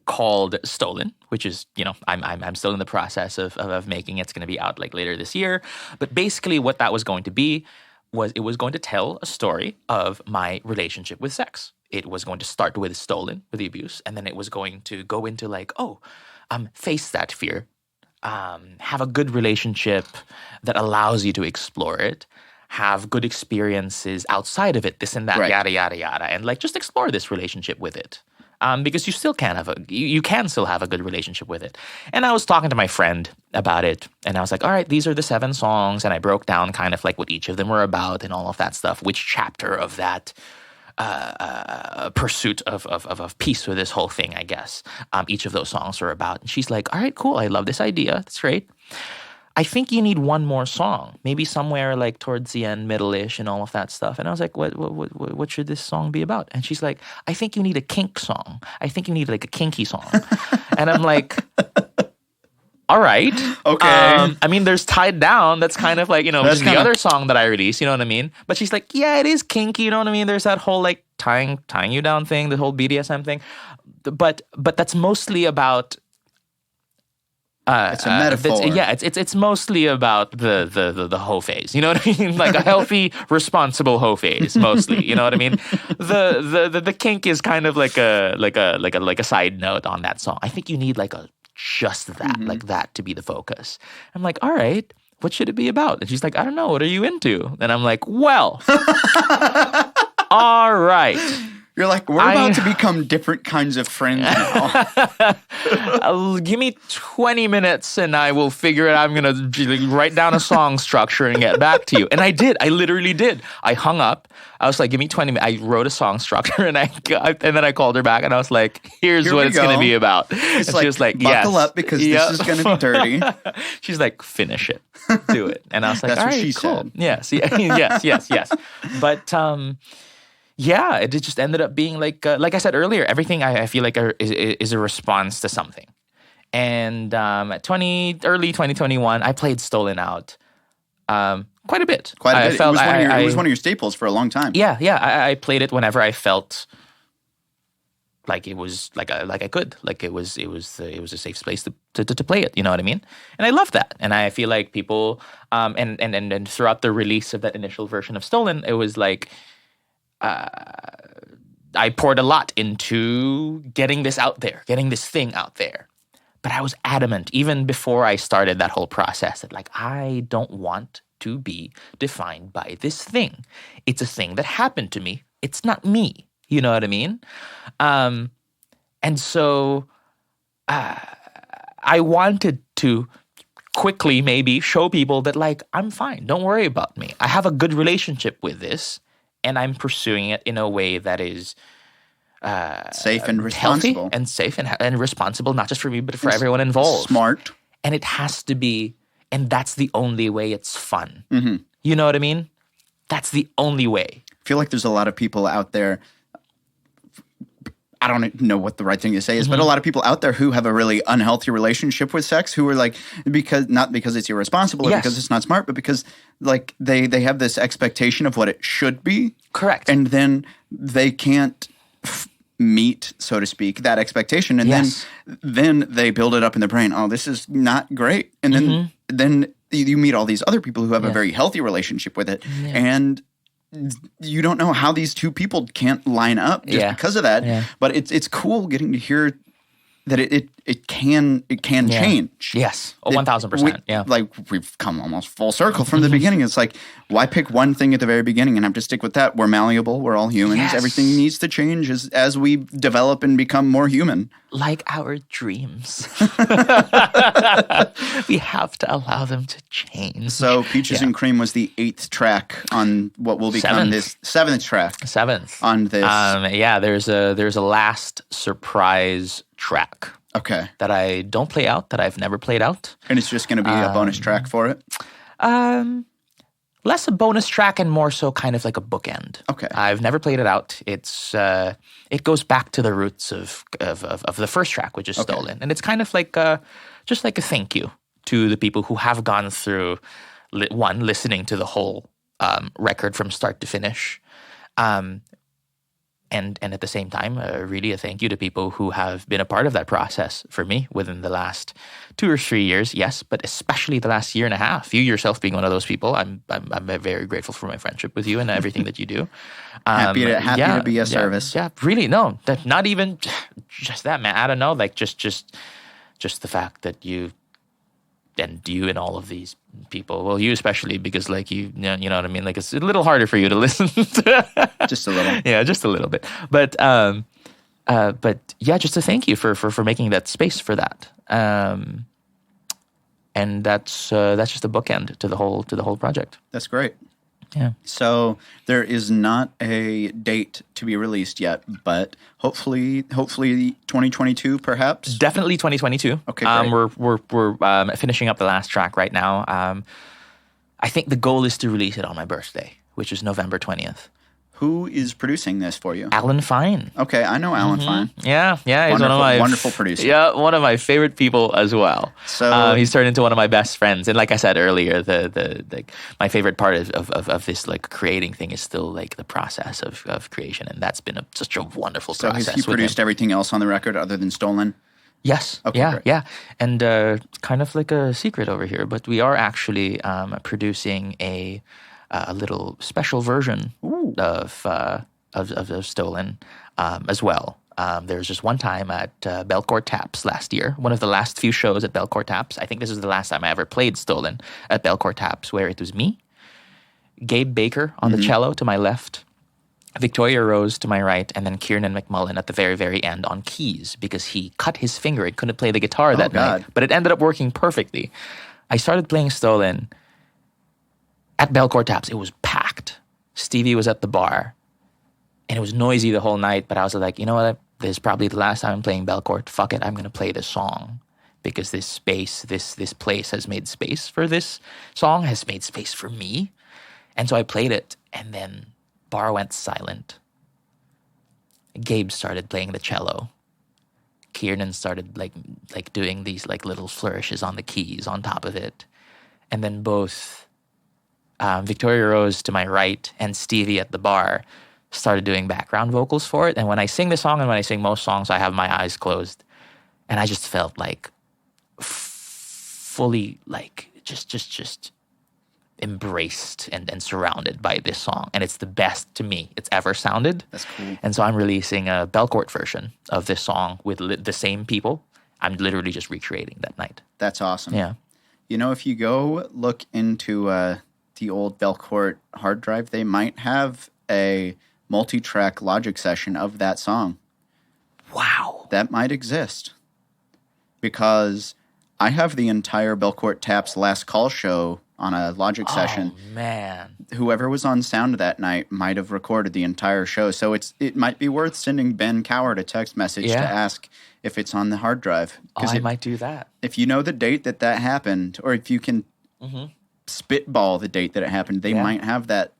called Stolen, which is, I'm still in the process of making it. It's going to be out like later this year. But basically what that was going to be was it was going to tell a story of my relationship with sex. It was going to start with Stolen, with the abuse, and then it was going to go into like, face that fear. Have a good relationship that allows you to explore it. Have good experiences outside of it, this and that, yada, yada, yada. And like just explore this relationship with it. Because you still can you can still have a good relationship with it. And I was talking to my friend about it. And I was like, all right, these are the 7 songs. And I broke down kind of like what each of them were about and all of that stuff. Which chapter of that pursuit of peace with this whole thing, I guess, each of those songs are about. And she's like, all right, cool. I love this idea. That's great. I think you need one more song, maybe somewhere like towards the end, middle-ish, and all of that stuff. And I was like, what should this song be about? And she's like, I think you need a kink song. I think you need like a kinky song. And I'm like, all right. Okay. I mean, there's Tied Down. That's kind of like, which is the other song that I released, you know what I mean? But she's like, yeah, it is kinky, you know what I mean? There's that whole like tying you down thing, the whole BDSM thing. But that's mostly about... it's a metaphor. It's mostly about the hoe phase. You know what I mean? Like a healthy, responsible hoe phase, mostly. You know what I mean? The kink is kind of like a side note on that song. I think you need like just that, like that to be the focus. I'm like, all right, what should it be about? And she's like, I don't know. What are you into? And I'm like, well, all right. You're like, we're about to become different kinds of friends now. Give me 20 minutes and I will figure it out. I'm going to write down a song structure and get back to you. And I did. I literally did. I hung up. I was like, give me 20 minutes. I wrote a song structure and then I called her back and I was like, here's what it's going to be about. It's and like, she was like, buckle up because this is going to be dirty. She's like, finish it. Do it. And I was like, that's all what right, she cool. said. Yes. But, yeah, it just ended up being like I said earlier, everything I feel like is a response to something. And at early 2021, I played Stolen out quite a bit. Quite a bit. It was one of your staples for a long time. Yeah. I played it whenever I felt like it was like I could, like it was a safe space to play it. You know what I mean? And I love that. And I feel like people and throughout the release of that initial version of Stolen, it was like. I poured a lot into getting this out there, getting this thing out there. But I was adamant, even before I started that whole process, that like, I don't want to be defined by this thing. It's a thing that happened to me. It's not me. You know what I mean? And so I wanted to quickly maybe show people that like, I'm fine. Don't worry about me. I have a good relationship with this, and I'm pursuing it in a way that is safe and responsible. And safe and responsible, not just for me, but for everyone involved. Smart. And it has to be, and that's the only way it's fun. Mm-hmm. You know what I mean? That's the only way. I feel like there's a lot of people out there, I don't know what the right thing to say is, but a lot of people out there who have a really unhealthy relationship with sex, who are like, not because it's irresponsible or because it's not smart, but because like they have this expectation of what it should be. Correct. And then they can't meet, so to speak, that expectation. And then they build it up in their brain. Oh, this is not great. And then you meet all these other people who have a very healthy relationship with it. Yeah. And you don't know how these two people can't line up just because of that. Yeah. But it's cool getting to hear that it can change. Yes. 1,000%. Yeah. Like we've come almost full circle from the beginning. It's like, why pick one thing at the very beginning and have to stick with that? We're malleable. We're all humans. Yes. Everything needs to change as we develop and become more human. Like our dreams. We have to allow them to change. So Peaches and Cream was the 8th track on what will become this 7th track. 7th. On this. There's a last surprise track. Okay. That I don't play out, that I've never played out. And it's just going to be a bonus track for it? Less a bonus track and more so kind of like a bookend. Okay. I've never played it out. It goes back to the roots of the first track, which is Stolen. And it's kind of like just like a thank you to the people who have gone through, listening to the whole record from start to finish. And at the same time, really a thank you to people who have been a part of that process for me within the last 2 or 3 years, yes, but especially the last year and a half. You yourself being one of those people, I'm very grateful for my friendship with you and everything that you do. Happy to be a service. Yeah, really, no, not even just that, man. I don't know, like just the fact that you and all of these people, well, you especially, because like you know what I mean? Like it's a little harder for you to listen to. Just a little. Yeah, just a little bit. But yeah, just to thank you for making that space for that. And that's just a bookend to the whole project. That's great. Yeah. So there is not a date to be released yet, but hopefully 2022 perhaps. Definitely 2022. Okay. Great. We're finishing up the last track right now. I think the goal is to release it on my birthday, which is November 20th. Who is producing this for you? Alan Fine. Okay, I know Alan Fine. Yeah, he's one of my wonderful producer. Yeah, one of my favorite people as well. So he's turned into one of my best friends. And like I said earlier, the my favorite part of this like creating thing is still like the process of creation, and that's been such a wonderful process. So has he produced everything else on the record other than Stolen? Yes. Okay, yeah, great. Yeah. And kind of like a secret over here, but we are actually producing a little special version of Stolen as well. There was just one time at Belcourt Taps last year, one of the last few shows at Belcourt Taps. I think this was the last time I ever played Stolen at Belcourt Taps, where it was me, Gabe Baker on the cello to my left, Victoria Rose to my right, and then Kieran McMullen at the very, very end on keys because he cut his finger and couldn't play the guitar that night. But it ended up working perfectly. I started playing Stolen at Belcourt Taps. It was packed. Stevie was at the bar, and it was noisy the whole night, but I was like, you know what? This is probably the last time I'm playing Belcourt. Fuck it, I'm going to play this song because this space, this place has made space for this song, has made space for me. And so I played it, and then bar went silent. Gabe started playing the cello. Kieran started like doing these like little flourishes on the keys on top of it. And then both Victoria Rose to my right and Stevie at the bar started doing background vocals for it. And when I sing the song and when I sing most songs, I have my eyes closed. And I just felt like fully like just embraced and surrounded by this song. And it's the best to me it's ever sounded. That's cool. And so I'm releasing a Belcourt version of this song with the same people I'm literally just recreating that night. That's awesome. Yeah. You know, if you go look into the old Belcourt hard drive, they might have a multi-track Logic session of that song. Wow. That might exist. Because I have the entire Belcourt Taps Last Call show on a Logic session. Oh, man. Whoever was on sound that night might have recorded the entire show. So it might be worth sending Ben Coward a text message to ask if it's on the hard drive. I might do that. If you know the date that happened, or if you can spitball the date that it happened, they might have that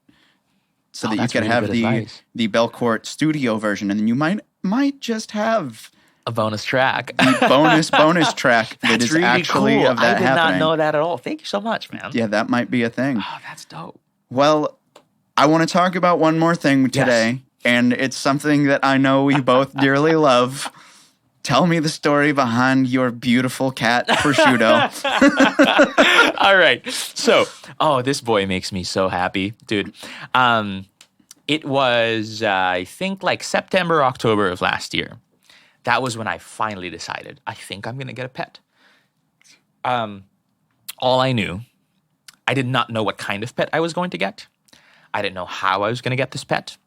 so that you could have the Belcourt studio version, and then you might just have a bonus track. The bonus track that is really actually cool. Of that happening. I did not know that at all. Thank you so much, man. Yeah, that might be a thing. Oh, that's dope. Well, I want to talk about one more thing today, and it's something that I know we both dearly love. Tell me the story behind your beautiful cat, Prosciutto. All right. So, this boy makes me so happy, dude. It was, I think, like September, October of last year. That was when I finally decided, I think I'm going to get a pet. All I knew, I did not know what kind of pet I was going to get. I didn't know how I was going to get this pet.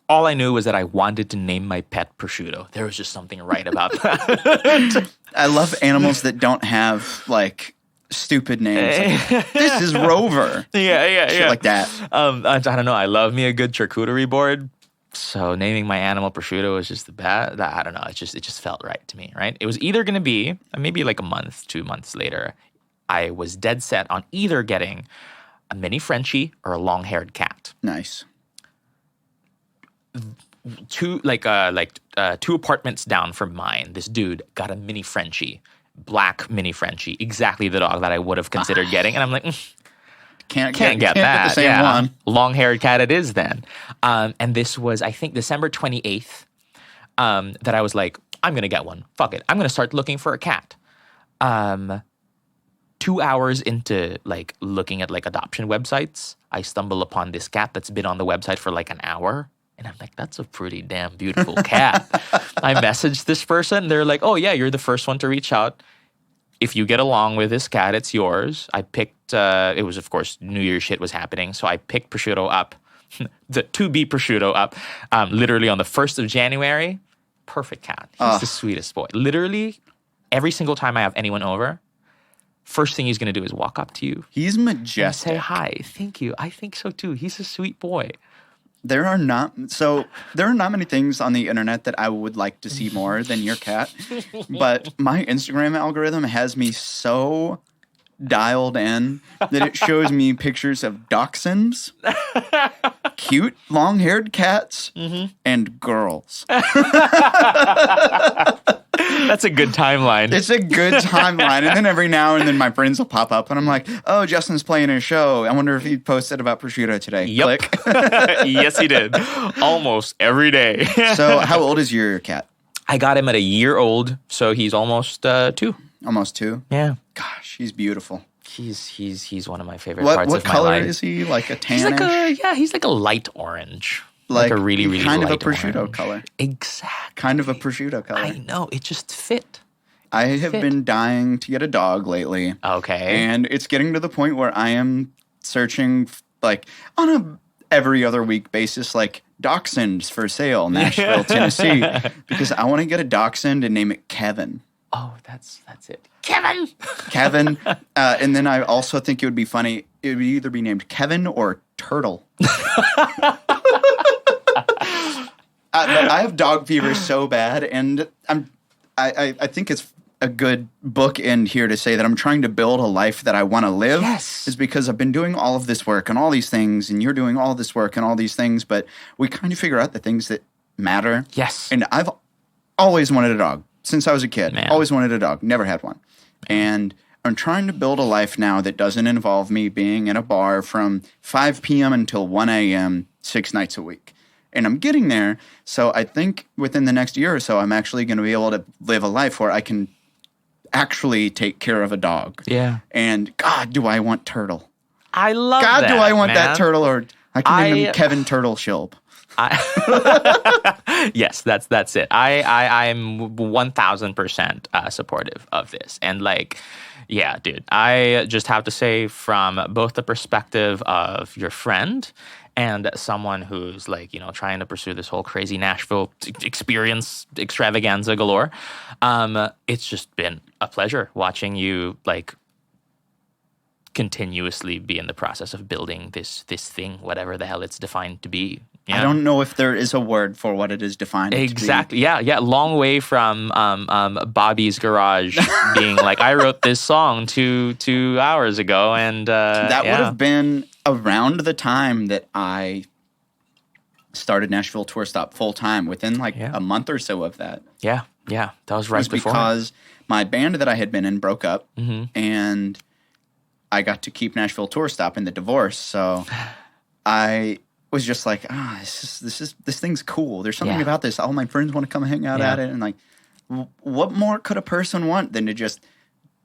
All I knew was that I wanted to name my pet Prosciutto. There was just something right about that. I love animals that don't have, like, stupid names. Like, this is Rover. Yeah. Like that. I don't know. I love me a good charcuterie board. So naming my animal Prosciutto was just the best. I don't know. It just felt right to me, right? It was either going to be, maybe like a month, 2 months later, I was dead set on either getting a mini Frenchie or a long-haired cat. Nice. Two apartments down from mine, this dude got a mini Frenchie, black mini Frenchie, exactly the dog that I would have considered getting. And I'm like, can't get that. The same one. Long-haired cat it is then. And this was, I think, December 28th that I was like, I'm going to get one. Fuck it. I'm going to start looking for a cat. 2 hours into, like, looking at, like, adoption websites, I stumble upon this cat that's been on the website for, like, an hour. And I'm like, that's a pretty damn beautiful cat. I messaged this person. They're like, oh, yeah, you're the first one to reach out. If you get along with this cat, it's yours. I picked, it was, of course, New Year's shit was happening. So I picked Prosciutto up, to be Prosciutto up, literally on the 1st of January. Perfect cat. He's the sweetest boy. Literally, every single time I have anyone over, first thing he's going to do is walk up to you. He's majestic. And say hi. Thank you. I think so, too. He's a sweet boy. There are not many things on the internet that I would like to see more than your cat. But my Instagram algorithm has me so dialed in that it shows me pictures of dachshunds, cute long-haired cats, and girls. That's a good timeline. It's a good timeline. And then every now and then my friends will pop up and I'm like, oh, Justin's playing a show. I wonder if he posted about Prosciutto today. Yep. Click. Yes, he did. Almost every day. So how old is your cat? I got him at a year old, so he's almost 2. Almost 2? Yeah. Gosh, he's beautiful. He's one of my favorite parts of my life. What color is he? Like a tannish? He's like a light orange. Like a really, really kind light of a prosciutto orange. Color. Exactly. Kind of a prosciutto color. I know. It just fit. I have been dying to get a dog lately. Okay. And it's getting to the point where I am searching, like, on a every other week basis, like, dachshunds for sale, Nashville, Tennessee. Because I want to get a dachshund and name it Kevin. Oh, that's it. Kevin! Kevin. And then I also think it would be funny. It would either be named Kevin or Turtle. I have dog fever so bad, and I think it's a good bookend here to say that I'm trying to build a life that I want to live. Yes. Is because I've been doing all of this work and all these things, and you're doing all this work and all these things, but we kind of figure out the things that matter. Yes. And I've always wanted a dog since I was a kid. Man. Always wanted a dog. Never had one. And I'm trying to build a life now that doesn't involve me being in a bar from 5 p.m. until 1 a.m. 6 nights a week. And I'm getting there. So I think within the next year or so, I'm actually going to be able to live a life where I can actually take care of a dog. Yeah. And God, do I want Turtle. I love God, that, do I want man. that Turtle, or I can name him Kevin Turtle Shilb. Yes, that's it. I'm 1000% supportive of this, and like, yeah, dude, I just have to say, from both the perspective of your friend and someone who's like, trying to pursue this whole crazy Nashville experience extravaganza galore, it's just been a pleasure watching you like continuously be in the process of building this thing, whatever the hell it's defined to be. Yeah. I don't know if there is a word for what it is defined exactly. To be. Yeah. Long way from Bobby's garage being like, I wrote this song 2 hours ago, and that would have been around the time that I started Nashville Tour Stop full time. Within like a month or so of that. Yeah. That was right before. Because my band that I had been in broke up, and I got to keep Nashville Tour Stop in the divorce. So I was just like, this thing's cool. There's something about this. All my friends want to come hang out at it. And like, what more could a person want than to just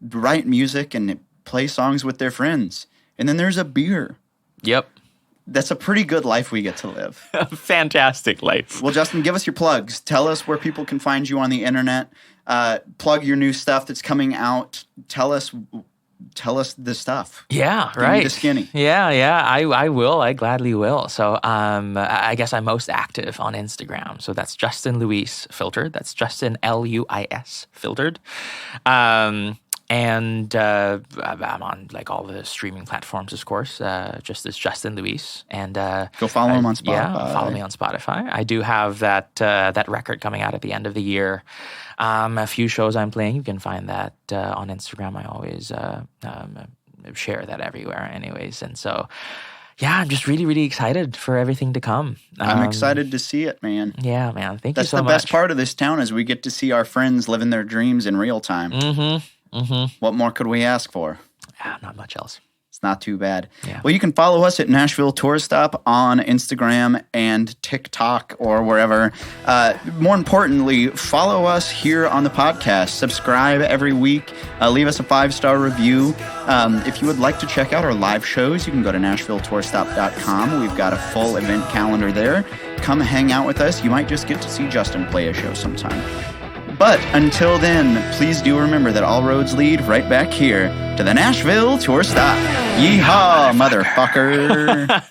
write music and play songs with their friends? And then there's a beer. Yep. That's a pretty good life we get to live. Fantastic life. Well, Justin, give us your plugs. Tell us where people can find you on the internet. Plug your new stuff that's coming out. Tell us the stuff. Yeah, Give right. me the skinny. Yeah. I will. I gladly will. So I guess I'm most active on Instagram. So that's Justin Luis Filtered. That's Justin Luis Filtered. And I'm on like all the streaming platforms, of course, just as Justin Luis. And go follow him on Spotify. Yeah, follow me on Spotify. I do have that record coming out at the end of the year. A few shows I'm playing. You can find that on Instagram. I always share that everywhere anyways. And so, yeah, I'm just really, really excited for everything to come. I'm excited to see it, man. Yeah, man. Thank you so much. That's the best part of this town is we get to see our friends living their dreams in real time. What more could we ask for? Yeah, not much else. It's not too bad. Yeah. Well, you can follow us at Nashville Tour Stop on Instagram and TikTok or wherever. More importantly, follow us here on the podcast. Subscribe every week. Leave us a 5-star review. If you would like to check out our live shows, you can go to NashvilleTourStop.com. We've got a full event calendar there. Come hang out with us. You might just get to see Justin play a show sometime. But until then, please do remember that all roads lead right back here to the Nashville Tour Stop. Yeehaw, motherfucker.